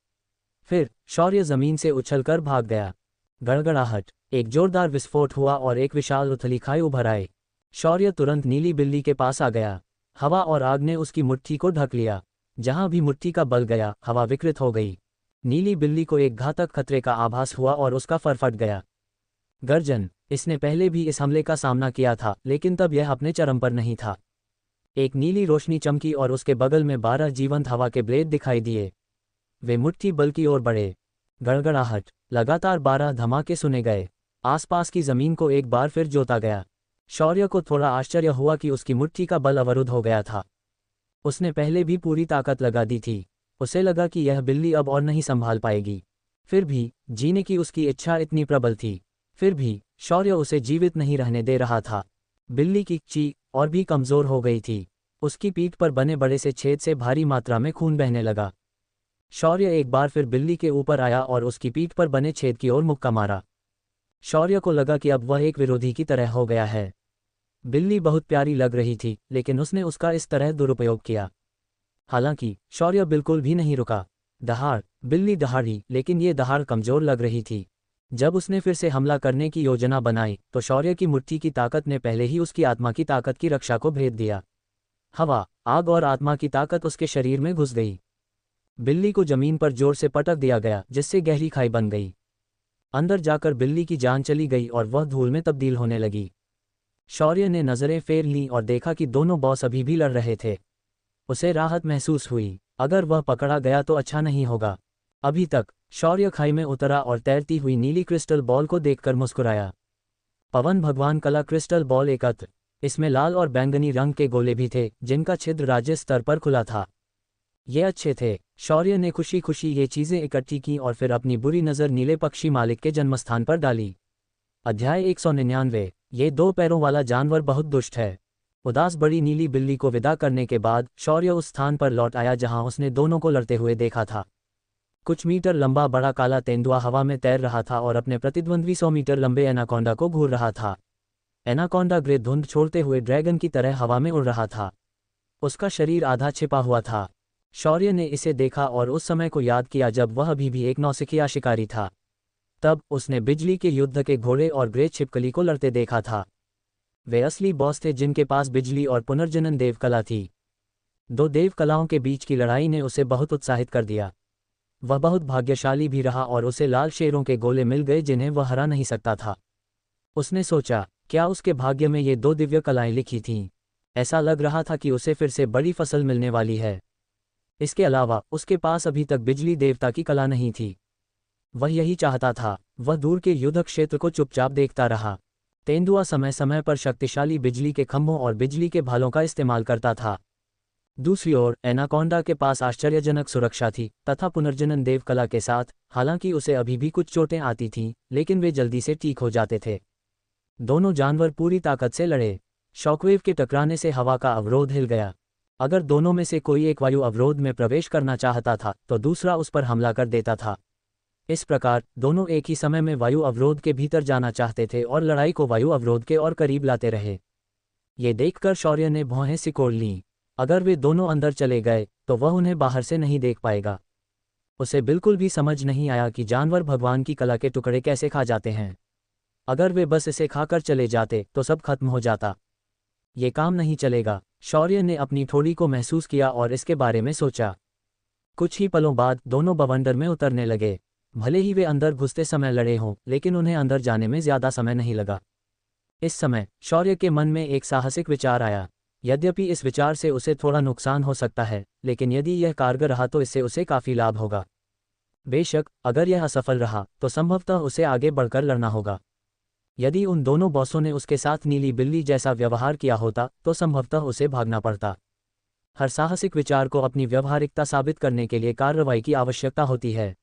फिर शौर्य जमीन से उछलकर भाग गया। गड़गड़ाहट, एक जोरदार विस्फोट हुआ और एक विशाल उथली-खाई उभर आई। शौर्य तुरंत नीली बिल्ली के पास आ गया। हवा और आग ने उसकी मुट्ठी को ढक लिया। जहां भी मुट्ठी का बल गया, हवा विकृत हो गई। नीली बिल्ली को एक घातक खतरे का आभास हुआ और उसका फर फट गया। गर्जन। इसने पहले भी इस हमले का सामना किया था, लेकिन तब यह अपने चरम पर नहीं था। एक नीली रोशनी चमकी और उसके बगल में 12 जीवंत हवा के ब्लेड दिखाई दिए। वे मुट्ठी बल की ओर बढ़े। गड़गड़ाहट। लगातार 12 धमाके सुने गए। आसपास की जमीन को एक बार फिर जोता गया। शौर्य को थोड़ा आश्चर्य हुआ कि उसकी मुट्ठी का बल अवरुद्ध हो गया था। उसने पहले भी पूरी ताकत लगा दी थी। उसे लगा कि यह बिल्ली अब और नहीं संभाल पाएगी। फिर भी जीने की उसकी इच्छा इतनी प्रबल थी। फिर भी शौर्य उसे जीवित नहीं रहने दे रहा था। बिल्ली की चीख और भी कमजोर हो गई थी। उसकी पीठ पर बने बड़े से छेद से भारी मात्रा में खून बहने लगा। शौर्य एक बार फिर बिल्ली के ऊपर आया और उसकी पीठ पर बने छेद की ओर मुक्का मारा। शौर्य को लगा कि अब वह एक विरोधी की तरह हो गया है। बिल्ली बहुत प्यारी लग रही थी, लेकिन उसने उसका इस तरह दुरुपयोग किया। हालांकि शौर्य बिल्कुल भी नहीं रुका। दहाड़। बिल्ली दहाड़ी, लेकिन ये दहाड़ कमजोर लग रही थी। जब उसने फिर से हमला करने की योजना बनाई तो शौर्य की मुट्ठी की ताकत ने पहले ही उसकी आत्मा की ताकत की रक्षा को भेद दिया। हवा, आग और आत्मा की ताकत उसके शरीर में घुस गई। बिल्ली को जमीन पर जोर से पटक दिया गया, जिससे गहरी खाई बन गई। अंदर जाकर बिल्ली की जान चली गई और वह धूल में तब्दील होने लगी। शौर्य ने नजरें फेर लीं और देखा कि दोनों बॉस अभी भी लड़ रहे थे। उसे राहत महसूस हुई। अगर वह पकड़ा गया तो अच्छा नहीं होगा। अभी तक शौर्य खाई में उतरा और तैरती हुई नीली क्रिस्टल बॉल को देखकर मुस्कुराया। पवन भगवान कला क्रिस्टल बॉल एकत्र। इसमें लाल और बैंगनी रंग के गोले भी थे, जिनका छिद्र राज्य स्तर पर खुला था। ये अच्छे थे। शौर्य ने खुशी खुशी ये चीजें इकट्ठी की और फिर अपनी बुरी नज़र नीले पक्षी मालिक के जन्मस्थान पर डाली। अध्याय 199। ये 2 पैरों वाला जानवर बहुत दुष्ट है। उदास बड़ी नीली बिल्ली को विदा करने के बाद शौर्य उस स्थान पर लौट आया जहां उसने दोनों को लड़ते हुए देखा था। कुछ मीटर लंबा बड़ा काला तेंदुआ हवा में तैर रहा था और अपने प्रतिद्वंद्वी 100 मीटर लंबे एनाकोंडा को घूर रहा था। एनाकोंडा ग्रे धुंध छोड़ते हुए ड्रैगन की तरह हवा में उड़ रहा था। उसका शरीर आधा छिपा हुआ था। शौर्य ने इसे देखा और उस समय को याद किया जब वह अभी भी एक नौसिखिया शिकारी था। तब उसने बिजली के युद्ध के घोड़े और ग्रे छिपकली को लड़ते देखा था। वे असली बॉस थे जिनके पास बिजली और पुनर्जनन देवकला थी। 2 देवकलाओं के बीच की लड़ाई ने उसे बहुत उत्साहित कर दिया। वह बहुत भाग्यशाली भी रहा और उसे लाल शेरों के गोले मिल गए जिन्हें वह हरा नहीं सकता था। उसने सोचा, क्या उसके भाग्य में ये 2 दिव्य कलाएं लिखी थीं? ऐसा लग रहा था कि उसे फिर से बड़ी फसल मिलने वाली है। इसके अलावा उसके पास अभी तक बिजली देवता की कला नहीं थी। वह यही चाहता था। वह दूर के युद्ध क्षेत्र को चुपचाप देखता रहा। तेंदुआ समय समय पर शक्तिशाली बिजली के खंभों और बिजली के भालों का इस्तेमाल करता था। दूसरी ओर एनाकोंडा के पास आश्चर्यजनक सुरक्षा थी तथा पुनर्जनन देवकला के साथ, हालांकि उसे अभी भी कुछ चोटें आती थीं, लेकिन वे जल्दी से ठीक हो जाते थे। दोनों जानवर पूरी ताकत से लड़े। शॉकवेव के टकराने से हवा का अवरोध हिल गया। अगर दोनों में से कोई एक वायु अवरोध में प्रवेश करना चाहता था तो दूसरा उस पर हमला कर देता था। इस प्रकार दोनों एक ही समय में वायु अवरोध के भीतर जाना चाहते थे और लड़ाई को वायु अवरोध के और करीब लाते रहे। ये देखकर शौर्य ने भौहें सिकोड़ लीं। अगर वे दोनों अंदर चले गए तो वह उन्हें बाहर से नहीं देख पाएगा। उसे बिल्कुल भी समझ नहीं आया कि जानवर भगवान की कला के टुकड़े कैसे खा जाते हैं। अगर वे बस इसे खाकर चले जाते तो सब खत्म हो जाता। ये काम नहीं चलेगा। शौर्य ने अपनी ठोड़ी को महसूस किया और इसके बारे में सोचा। कुछ ही पलों बाद दोनों बवंडर में उतरने लगे। भले ही वे अंदर घुसते समय लड़े हों, लेकिन उन्हें अंदर जाने में ज्यादा समय नहीं लगा। इस समय शौर्य के मन में एक साहसिक विचार आया। यद्यपि इस विचार से उसे थोड़ा नुकसान हो सकता है, लेकिन यदि यह कारगर रहा तो इससे उसे काफी लाभ होगा। बेशक अगर यह असफल रहा तो संभवतः उसे आगे बढ़कर लड़ना होगा। यदि उन दोनों बॉसों ने उसके साथ नीली बिल्ली जैसा व्यवहार किया होता तो संभवतः उसे भागना पड़ता। हर साहसिक विचार को अपनी व्यवहारिकता साबित करने के लिए कार्रवाई की आवश्यकता होती है।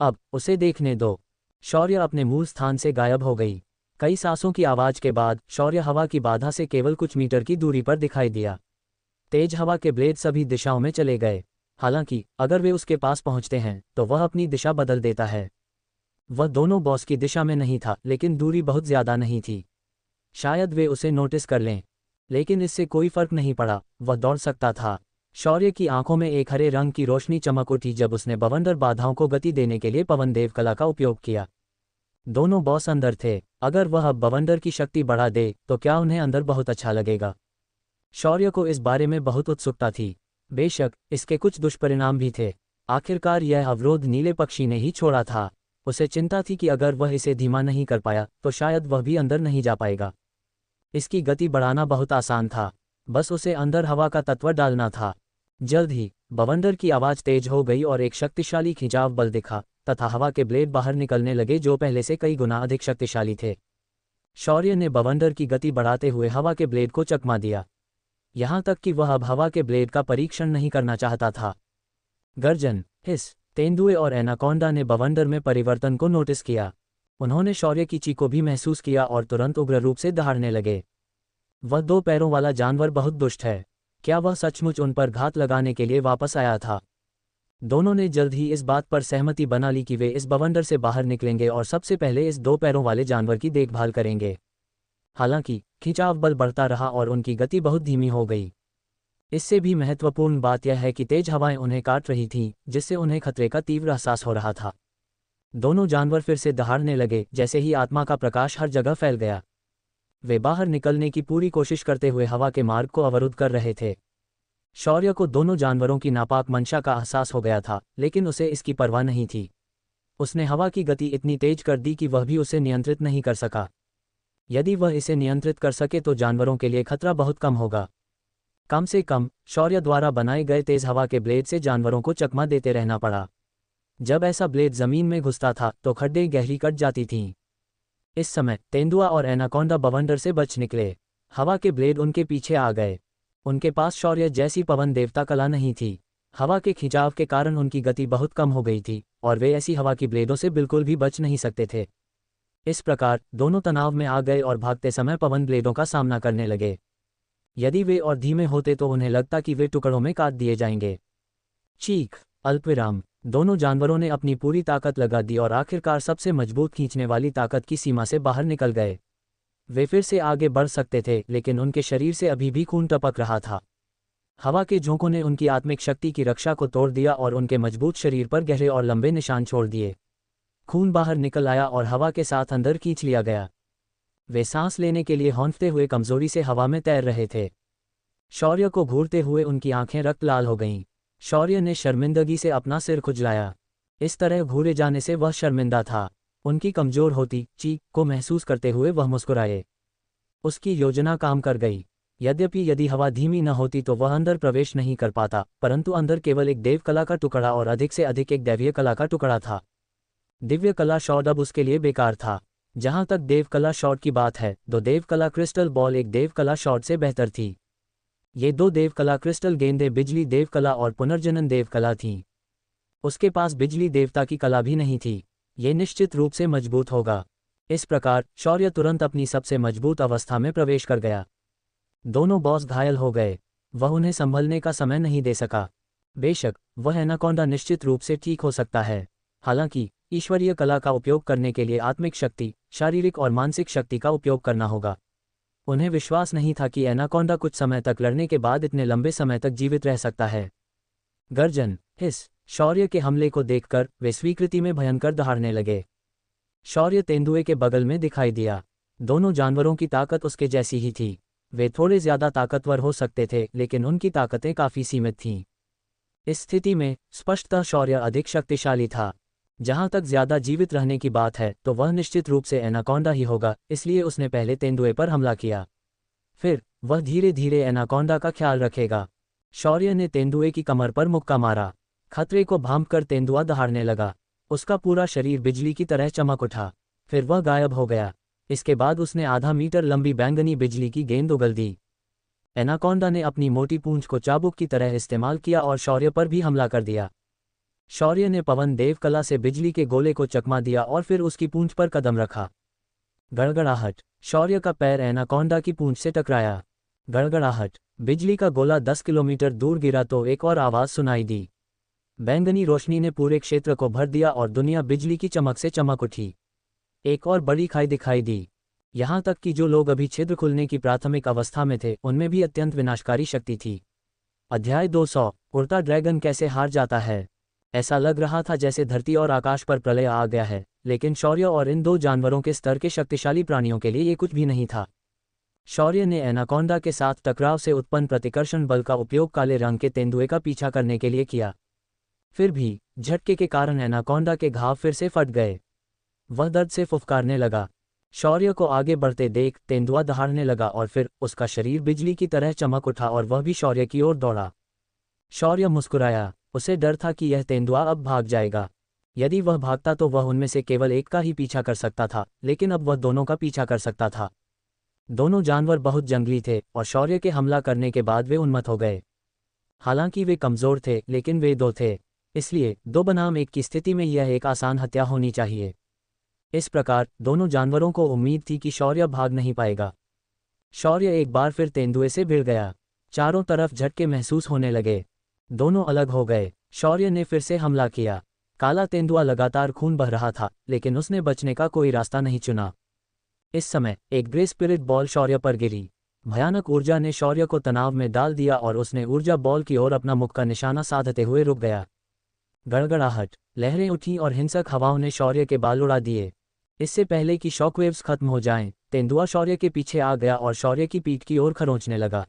अब उसे देखने दो। शौर्य अपने मूल स्थान से गायब हो गई। कई सांसों की आवाज के बाद शौर्य हवा की बाधा से केवल कुछ मीटर की दूरी पर दिखाई दिया। तेज हवा के ब्लेड सभी दिशाओं में चले गए। हालांकि अगर वे उसके पास पहुंचते हैं तो वह अपनी दिशा बदल देता है। वह दोनों बॉस की दिशा में नहीं था, लेकिन दूरी बहुत ज्यादा नहीं थी। शायद वे उसे नोटिस कर लें, लेकिन इससे कोई फर्क नहीं पड़ा। वह दौड़ सकता था। शौर्य की आंखों में एक हरे रंग की रोशनी चमक उठी जब उसने बवंडर बाधाओं को गति देने के लिए पवन देव कला का उपयोग किया। दोनों बॉस अंदर थे। अगर वह अब बवंडर की शक्ति बढ़ा दे तो क्या उन्हें अंदर बहुत अच्छा लगेगा। शौर्य को इस बारे में बहुत उत्सुकता थी। बेशक इसके कुछ दुष्परिणाम भी थे। आखिरकार यह अवरोध नीले पक्षी ने ही छोड़ा था। उसे चिंता थी कि अगर वह इसे धीमा नहीं कर पाया तो शायद वह भी अंदर नहीं जा पाएगा। इसकी गति बढ़ाना बहुत आसान था, बस उसे अंदर हवा का तत्व डालना था। जल्द ही बवंडर की आवाज़ तेज हो गई और एक शक्तिशाली खिंचाव बल दिखा तथा हवा के ब्लेड बाहर निकलने लगे जो पहले से कई गुना अधिक शक्तिशाली थे। शौर्य ने बवंडर की गति बढ़ाते हुए हवा के ब्लेड को चकमा दिया, यहाँ तक कि वह अब हवा के ब्लेड का परीक्षण नहीं करना चाहता था। गर्जन, हिस, तेंदुए और एनाकोंडा ने बवंडर में परिवर्तन को नोटिस किया। उन्होंने शौर्य की चीख को भी महसूस किया और तुरंत उग्र रूप से दहाड़ने लगे। वह 2 पैरों वाला जानवर बहुत दुष्ट है। क्या वह सचमुच उन पर घात लगाने के लिए वापस आया था? दोनों ने जल्द ही इस बात पर सहमति बना ली कि वे इस बवंडर से बाहर निकलेंगे और सबसे पहले इस 2 पैरों वाले जानवर की देखभाल करेंगे। हालांकि खिंचाव बल बढ़ता रहा और उनकी गति बहुत धीमी हो गई। इससे भी महत्वपूर्ण बात यह है कि तेज हवाएं उन्हें काट रही थीं, जिससे उन्हें खतरे का तीव्र एहसास हो रहा था। दोनों जानवर फिर से दहाड़ने लगे जैसे ही आत्मा का प्रकाश हर जगह फैल गया। वे बाहर निकलने की पूरी कोशिश करते हुए हवा के मार्ग को अवरुद्ध कर रहे थे। शौर्य को दोनों जानवरों की नापाक मंशा का एहसास हो गया था, लेकिन उसे इसकी परवाह नहीं थी। उसने हवा की गति इतनी तेज कर दी कि वह भी उसे नियंत्रित नहीं कर सका। यदि वह इसे नियंत्रित कर सके तो जानवरों के लिए खतरा बहुत कम होगा। कम से कम शौर्य द्वारा बनाए गए तेज हवा के ब्लेड से जानवरों को चकमा देते रहना पड़ा। जब ऐसा ब्लेड जमीन में घुसता था तो खड्डे गहरी कट जाती थीं। इस समय तेंदुआ और एनाकोंडा बवंडर से बच निकले। हवा के ब्लेड उनके पीछे आ गए। उनके पास शौर्य जैसी पवन देवता कला नहीं थी। हवा के खिंचाव के कारण उनकी गति बहुत कम हो गई थी और वे ऐसी हवा की ब्लेडों से बिल्कुल भी बच नहीं सकते थे। इस प्रकार दोनों तनाव में आ गए और भागते समय पवन ब्लेडों का सामना करने लगे। यदि वे और धीमे होते तो उन्हें लगता कि वे टुकड़ों में काट दिए जाएंगे। चीख, अल्पविराम। दोनों जानवरों ने अपनी पूरी ताकत लगा दी और आखिरकार सबसे मजबूत खींचने वाली ताकत की सीमा से बाहर निकल गए। वे फिर से आगे बढ़ सकते थे, लेकिन उनके शरीर से अभी भी खून टपक रहा था। हवा के झोंकों ने उनकी आत्मिक शक्ति की रक्षा को तोड़ दिया और उनके मजबूत शरीर पर गहरे और लंबे निशान छोड़ दिए। खून बाहर निकल आया और हवा के साथ अंदर खींच लिया गया। वे सांस लेने के लिए हौंफते हुए कमजोरी से हवा में तैर रहे थे। शौर्य को घूरते हुए उनकी आंखें रक्त लाल हो गईं। शौर्य ने शर्मिंदगी से अपना सिर खुजलाया। इस तरह घूरे जाने से वह शर्मिंदा था। उनकी कमजोर होती चीख को महसूस करते हुए वह मुस्कुराए। उसकी योजना काम कर गई। यद्यपि यदि हवा धीमी न होती तो वह अंदर प्रवेश नहीं कर पाता, परंतु अंदर केवल एक देव कला का टुकड़ा और अधिक से अधिक एक दैवीय कला का टुकड़ा था। दिव्य कला शॉट अब उसके लिए बेकार था। जहां तक देव कला शॉट की बात है, तो देव कला क्रिस्टल बॉल एक देव कला शॉट से बेहतर थी। ये 2 देव कला क्रिस्टल गेंदें बिजली देव कला और पुनर्जनन देव कला थीं। उसके पास बिजली देवता की कला भी नहीं थी। ये निश्चित रूप से मजबूत होगा। इस प्रकार शौर्य तुरंत अपनी सबसे मजबूत अवस्था में प्रवेश कर गया। दोनों बॉस घायल हो गए। वह उन्हें संभलने का समय नहीं दे सका। बेशक वह एनाकोंडा निश्चित रूप से ठीक हो सकता है। हालांकि ईश्वरीय कला का उपयोग करने के लिए आत्मिक शक्ति, शारीरिक और मानसिक शक्ति का उपयोग करना होगा। उन्हें विश्वास नहीं था कि एनाकोंडा कुछ समय तक लड़ने के बाद इतने लंबे समय तक जीवित रह सकता है। गर्जन, हिस, शौर्य के हमले को देखकर वे स्वीकृति में भयंकर दहाड़ने लगे। शौर्य तेंदुए के बगल में दिखाई दिया। दोनों जानवरों की ताकत उसके जैसी ही थी। वे थोड़े ज्यादा ताकतवर हो सकते थे, लेकिन उनकी ताकतें काफी सीमित थीं। इस स्थिति में स्पष्टतः शौर्य अधिक शक्तिशाली था। जहां तक ज्यादा जीवित रहने की बात है तो वह निश्चित रूप से एनाकोंडा ही होगा, इसलिए उसने पहले तेंदुए पर हमला किया। फिर वह धीरे धीरे एनाकोंडा का ख्याल रखेगा। शौर्य ने तेंदुए की कमर पर मुक्का मारा। खतरे को भांपकर तेंदुआ दहाड़ने लगा। उसका पूरा शरीर बिजली की तरह चमक उठा। फिर वह गायब हो गया। इसके बाद उसने आधा मीटर लंबी बैंगनी बिजली की गेंद उगल दी। एनाकोंडा ने अपनी मोटी पूंछ को चाबुक की तरह इस्तेमाल किया और शौर्य पर भी हमला कर दिया। शौर्य ने पवन देव कला से बिजली के गोले को चकमा दिया और फिर उसकी पूंछ पर कदम रखा। गड़गड़ाहट, शौर्य का पैर एनाकोंडा की पूंछ से टकराया। गड़गड़ाहट, बिजली का गोला 10 किलोमीटर दूर गिरा तो एक और आवाज सुनाई दी। बैंगनी रोशनी ने पूरे क्षेत्र को भर दिया और दुनिया बिजली की चमक से चमक उठी। एक और बड़ी खाई दिखाई दी। यहाँ तक कि जो लोग अभी छिद्र खुलने की प्राथमिक अवस्था में थे, उनमें भी अत्यंत विनाशकारी शक्ति थी। अध्याय 200, उड़ता ड्रैगन कैसे हार जाता है। ऐसा लग रहा था जैसे धरती और आकाश पर प्रलय आ गया है, लेकिन शौर्य और इन 2 जानवरों के स्तर के शक्तिशाली प्राणियों के लिए ये कुछ भी नहीं था। शौर्य ने एनाकोंडा के साथ टकराव से उत्पन्न प्रतिकर्षण बल का उपयोग काले रंग के तेंदुए का पीछा करने के लिए किया। फिर भी झटके के कारण एनाकोंडा के घाव फिर से फट गए। वह दर्द से फुफकारने लगा। शौर्य को आगे बढ़ते देख तेंदुआ दहाड़ने लगा और फिर उसका शरीर बिजली की तरह चमक उठा और वह भी शौर्य की ओर दौड़ा। शौर्य मुस्कुराया, उसे डर था कि यह तेंदुआ अब भाग जाएगा। यदि वह भागता तो वह उनमें से केवल एक का ही पीछा कर सकता था, लेकिन अब वह दोनों का पीछा कर सकता था। दोनों जानवर बहुत जंगली थे और शौर्य के हमला करने के बाद वे उन्मत्त हो गए। हालांकि वे कमज़ोर थे, लेकिन वे दो थे, इसलिए दो बनाम एक की स्थिति में यह एक आसान हत्या होनी चाहिए। इस प्रकार दोनों जानवरों को उम्मीद थी कि शौर्य भाग नहीं पाएगा। शौर्य एक बार फिर तेंदुए से भिड़ गया। चारों तरफ झटके महसूस होने लगे। दोनों अलग हो गए। शौर्य ने फिर से हमला किया। काला तेंदुआ लगातार खून बह रहा था, लेकिन उसने बचने का कोई रास्ता नहीं चुना। इस समय एक ग्रे स्पिरिट बॉल शौर्य पर गिरी। भयानक ऊर्जा ने शौर्य को तनाव में डाल दिया और उसने ऊर्जा बॉल की ओर अपना मुख का निशाना साधते हुए रुक गया। गड़गड़ाहट, लहरें उठीं और हिंसक हवाओं ने शौर्य के बाल उड़ा दिए। इससे पहले कि शॉकवेव्स खत्म हो जाएं, तेंदुआ शौर्य के पीछे आ गया और शौर्य की पीठ की ओर खरोंचने लगा।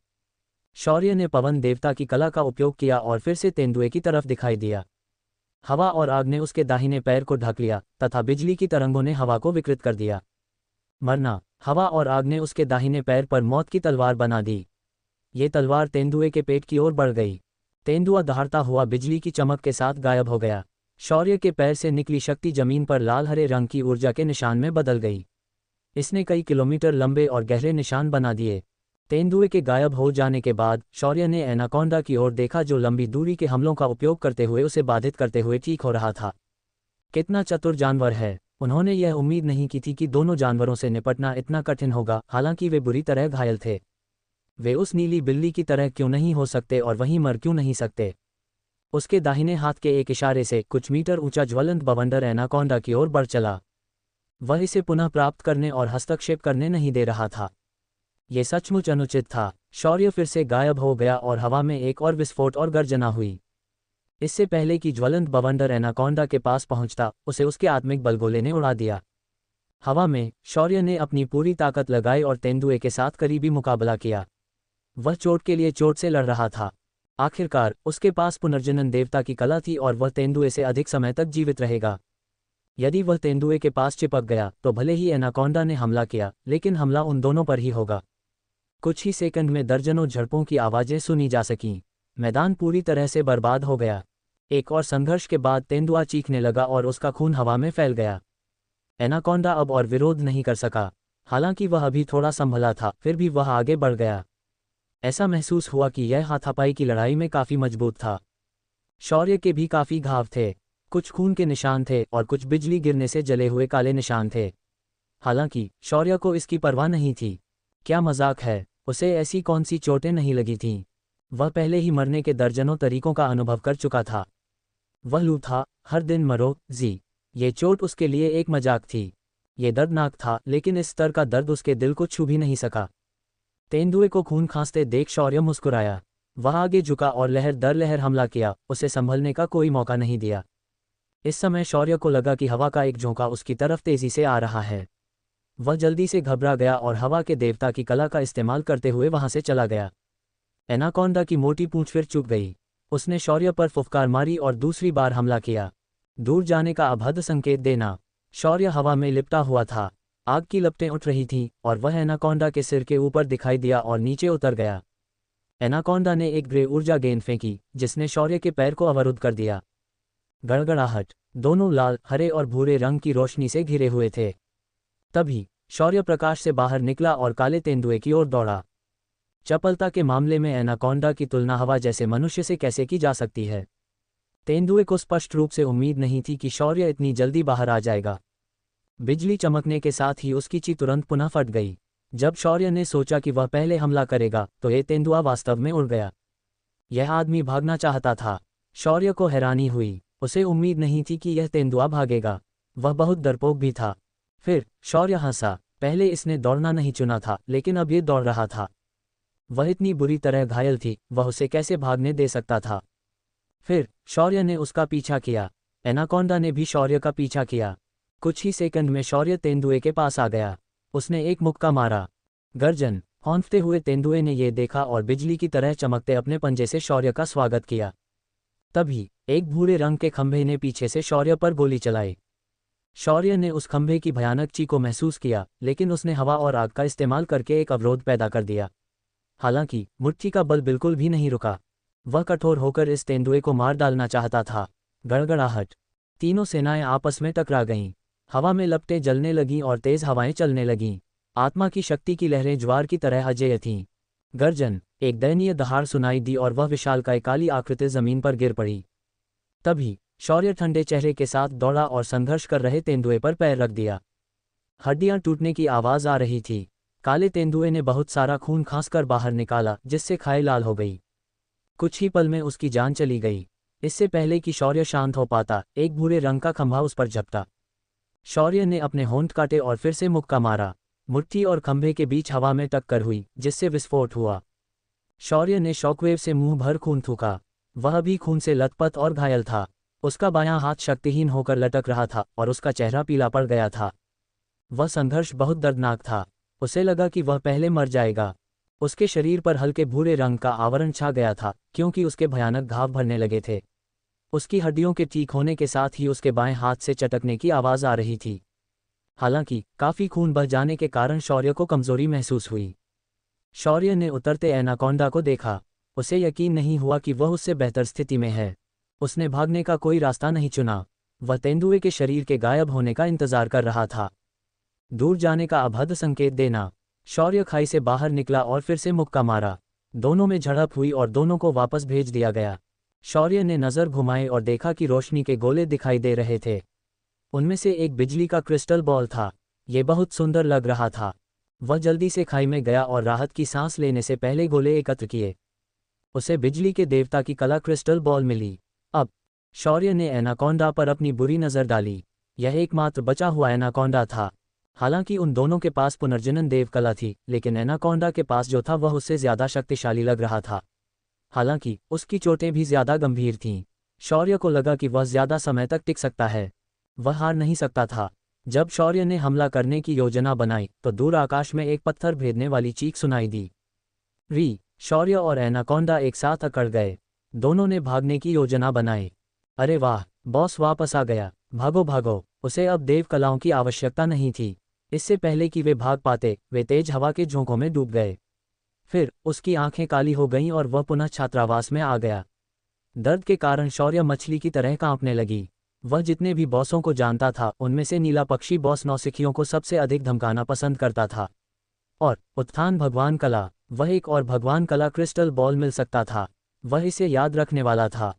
शौर्य ने पवन देवता की कला का उपयोग किया और फिर से तेंदुए की तरफ दिखाई दिया। हवा और आग ने उसके दाहिने पैर को ढक लिया तथा बिजली की तरंगों ने हवा को विकृत कर दिया। मरना, हवा और आग ने उसके दाहिने पैर पर मौत की तलवार बना दी। ये तलवार तेंदुए के पेट की ओर बढ़ गई। तेंदुआ दहाड़ता हुआ बिजली की चमक के साथ गायब हो गया। शौर्य के पैर से निकली शक्ति जमीन पर लाल हरे रंग की ऊर्जा के निशान में बदल गई। इसने कई किलोमीटर लंबे और गहरे निशान बना दिए। तेंदुए के गायब हो जाने के बाद शौर्य ने एनाकोंडा की ओर देखा, जो लंबी दूरी के हमलों का उपयोग करते हुए उसे बाधित करते हुए ठीक हो रहा था। कितना चतुर जानवर है। उन्होंने यह उम्मीद नहीं की थी कि दोनों जानवरों से निपटना इतना कठिन होगा। हालांकि वे बुरी तरह घायल थे। वे उस नीली बिल्ली की तरह क्यों नहीं हो सकते और वहीं मर क्यों नहीं सकते। उसके दाहिने हाथ के एक इशारे से कुछ मीटर ऊंचा ज्वलंत बवंडर एनाकोंडा की ओर बढ़ चला। वह इसे पुनः प्राप्त करने और हस्तक्षेप करने नहीं दे रहा था। यह सचमुच अनुचित था। शौर्य फिर से गायब हो गया और हवा में एक और विस्फोट और गर्जना हुई। इससे पहले कि ज्वलंत बवंडर एनाकोंडा के पास पहुंचता, उसे उसके आत्मिक बलगोले ने उड़ा दिया। हवा में शौर्य ने अपनी पूरी ताकत लगाई और तेंदुए के साथ करीबी मुकाबला किया। वह चोट के लिए चोट से लड़ रहा था। आखिरकार उसके पास पुनर्जनन देवता की कला थी और वह तेंदुए से अधिक समय तक जीवित रहेगा। यदि वह तेंदुए के पास चिपक गया तो भले ही एनाकोंडा ने हमला किया, लेकिन हमला उन दोनों पर ही होगा। कुछ ही सेकंड में दर्जनों झड़पों की आवाज़ें सुनी जा सकीं। मैदान पूरी तरह से बर्बाद हो गया। एक और संघर्ष के बाद तेंदुआ चीखने लगा और उसका खून हवा में फैल गया। एनाकोंडा अब और विरोध नहीं कर सका। हालांकि वह अभी थोड़ा संभला था, फिर भी वह आगे बढ़ गया। ऐसा महसूस हुआ कि यह हाथापाई की लड़ाई में काफ़ी मजबूत था। शौर्य के भी काफ़ी घाव थे। कुछ खून के निशान थे और कुछ बिजली गिरने से जले हुए काले निशान थे। हालांकि शौर्य को इसकी परवाह नहीं थी। क्या मजाक है, उसे ऐसी कौन सी चोटें नहीं लगी थीं। वह पहले ही मरने के दर्जनों तरीकों का अनुभव कर चुका था। वह लूप था, हर दिन मरो जी। ये चोट उसके लिए एक मजाक थी। ये दर्दनाक था, लेकिन इस स्तर का दर्द उसके दिल को छू भी नहीं सका। तेंदुए को खून खांसते देख शौर्य मुस्कुराया। वह आगे झुका और लहर दर लहर हमला किया, उसे संभलने का कोई मौका नहीं दिया। इस समय शौर्य को लगा कि हवा का एक झोंका उसकी तरफ तेजी से आ रहा है। वह जल्दी से घबरा गया और हवा के देवता की कला का इस्तेमाल करते हुए वहां से चला गया। एनाकोंडा की मोटी पूंछ फिर चुक गई। उसने शौर्य पर फुफकार मारी और दूसरी बार हमला किया। दूर जाने का अभद्र संकेत देना। शौर्य हवा में लिपटा हुआ था। आग की लपटें उठ रही थीं और वह एनाकोंडा के सिर के ऊपर दिखाई दिया और नीचे उतर गया। एनाकोंडा ने एक ग्रे ऊर्जा गेंद फेंकी, जिसने शौर्य के पैर को अवरुद्ध कर दिया। गड़गड़ाहट, दोनों लाल, हरे और भूरे रंग की रोशनी से घिरे हुए थे। तभी शौर्य प्रकाश से बाहर निकला और काले तेंदुए की ओर दौड़ा। चपलता के मामले में एनाकोंडा की तुलना हवा जैसे मनुष्य से कैसे की जा सकती है। तेंदुए को स्पष्ट रूप से उम्मीद नहीं थी कि शौर्य इतनी जल्दी बाहर आ जाएगा। बिजली चमकने के साथ ही उसकी ची तुरंत पुनः फट गई। जब शौर्य ने सोचा कि वह पहले हमला करेगा, तो यह तेंदुआ वास्तव में उड़ गया। यह आदमी भागना चाहता था। शौर्य को हैरानी हुई। उसे उम्मीद नहीं थी कि यह तेंदुआ भागेगा। वह बहुत डरपोक भी था। फिर शौर्य हंसा। पहले इसने दौड़ना नहीं चुना था, लेकिन अब ये दौड़ रहा था। वह इतनी बुरी तरह घायल थी, वह उसे कैसे भागने दे सकता था। फिर शौर्य ने उसका पीछा किया। एनाकोंडा ने भी शौर्य का पीछा किया। कुछ ही सेकंड में शौर्य तेंदुए के पास आ गया। उसने एक मुक्का मारा। गर्जन, हौंफते हुए तेंदुए ने यह देखा और बिजली की तरह चमकते अपने पंजे से शौर्य का स्वागत किया। तभी एक भूरे रंग के खंभे ने पीछे से शौर्य पर गोली चलाई। शौर्य ने उस खंभे की भयानक चीख को महसूस किया, लेकिन उसने हवा और आग का इस्तेमाल करके एक अवरोध पैदा कर दिया। हालांकि मुट्ठी का बल बिल्कुल भी नहीं रुका। वह कठोर होकर इस तेंदुए को मार डालना चाहता था। गड़गड़ाहट। तीनों सेनाएं आपस में टकरा गईं। हवा में लपटें जलने लगीं और तेज हवाएं चलने लगीं। आत्मा की शक्ति की लहरें ज्वार की तरह अजेय थीं। गर्जन। एक दयनीय दहाड़ सुनाई दी और वह विशालकाय काली आकृति जमीन पर गिर पड़ी। तभी शौर्य ठंडे चेहरे के साथ दौड़ा और संघर्ष कर रहे तेंदुए पर पैर रख दिया। हड्डियां टूटने की आवाज आ रही थी। काले तेंदुए ने बहुत सारा खून खांसकर बाहर निकाला, जिससे खाई लाल हो गई। कुछ ही पल में उसकी जान चली गई। इससे पहले कि शौर्य शांत हो पाता, एक भूरे रंग का खंभा उस पर झपटा। शौर्य ने अपने होंठ काटे और फिर से मुक्का मारा। मुट्ठी और खंभे के बीच हवा में टक्कर हुई, जिससे विस्फोट हुआ। शौर्य ने शॉकवेव से मुंह भर खून थूका। वह भी खून से लथपथ और घायल था। उसका बायां हाथ शक्तिहीन होकर लटक रहा था और उसका चेहरा पीला पड़ गया था। वह संघर्ष बहुत दर्दनाक था। उसे लगा कि वह पहले मर जाएगा। उसके शरीर पर हल्के भूरे रंग का आवरण छा गया था, क्योंकि उसके भयानक घाव भरने लगे थे। उसकी हड्डियों के ठीक होने के साथ ही उसके बाएं हाथ से चटकने की आवाज आ रही थी। हालांकि काफी खून बह जाने के कारण शौर्य को कमजोरी महसूस हुई। शौर्य ने उतरते एनाकोंडा को देखा। उसे यकीन नहीं हुआ कि वह उससे बेहतर स्थिति में है। उसने भागने का कोई रास्ता नहीं चुना। वह तेंदुए के शरीर के गायब होने का इंतजार कर रहा था। दूर जाने का अभद्र संकेत देना। शौर्य खाई से बाहर निकला और फिर से मुक्का मारा। दोनों में झड़प हुई और दोनों को वापस भेज दिया गया। शौर्य ने नज़र घुमाई और देखा कि रोशनी के गोले दिखाई दे रहे थे। उनमें से एक बिजली का क्रिस्टल बॉल था। ये बहुत सुंदर लग रहा था। वह जल्दी से खाई में गया और राहत की सांस लेने से पहले गोले एकत्र किए। उसे बिजली के देवता की कला क्रिस्टल बॉल मिली। अब शौर्य ने एनाकोंडा पर अपनी बुरी नज़र डाली। यह एकमात्र बचा हुआ एनाकोंडा था। हालांकि उन दोनों के पास पुनर्जनन देव कला थी, लेकिन एनाकोंडा के पास जो था वह उससे ज्यादा शक्तिशाली लग रहा था। हालांकि उसकी चोटें भी ज्यादा गंभीर थीं। शौर्य को लगा कि वह ज्यादा समय तक टिक सकता है। वह हार नहीं सकता था। जब शौर्य ने हमला करने की योजना बनाई तो दूर आकाश में एक पत्थर भेदने वाली चीख सुनाई दी। री। शौर्य और एनाकोंडा एक साथ अकड़ गए। दोनों ने भागने की योजना बनाई। अरे वाह, बॉस वापस आ गया। भागो भागो। उसे अब देव कलाओं की आवश्यकता नहीं थी। इससे पहले कि वे भाग पाते, वे तेज हवा के झोंकों में डूब गए। फिर उसकी आंखें काली हो गईं और वह पुनः छात्रावास में आ गया। दर्द के कारण शौर्य मछली की तरह कांपने लगी। वह जितने भी बॉसों को जानता था, उनमें से नीला पक्षी बॉस नौसिखियों को सबसे अधिक धमकाना पसंद करता था। और उत्थान भगवान कला, वह एक और भगवान कला क्रिस्टल बॉल मिल सकता था। वह इसे याद रखने वाला था।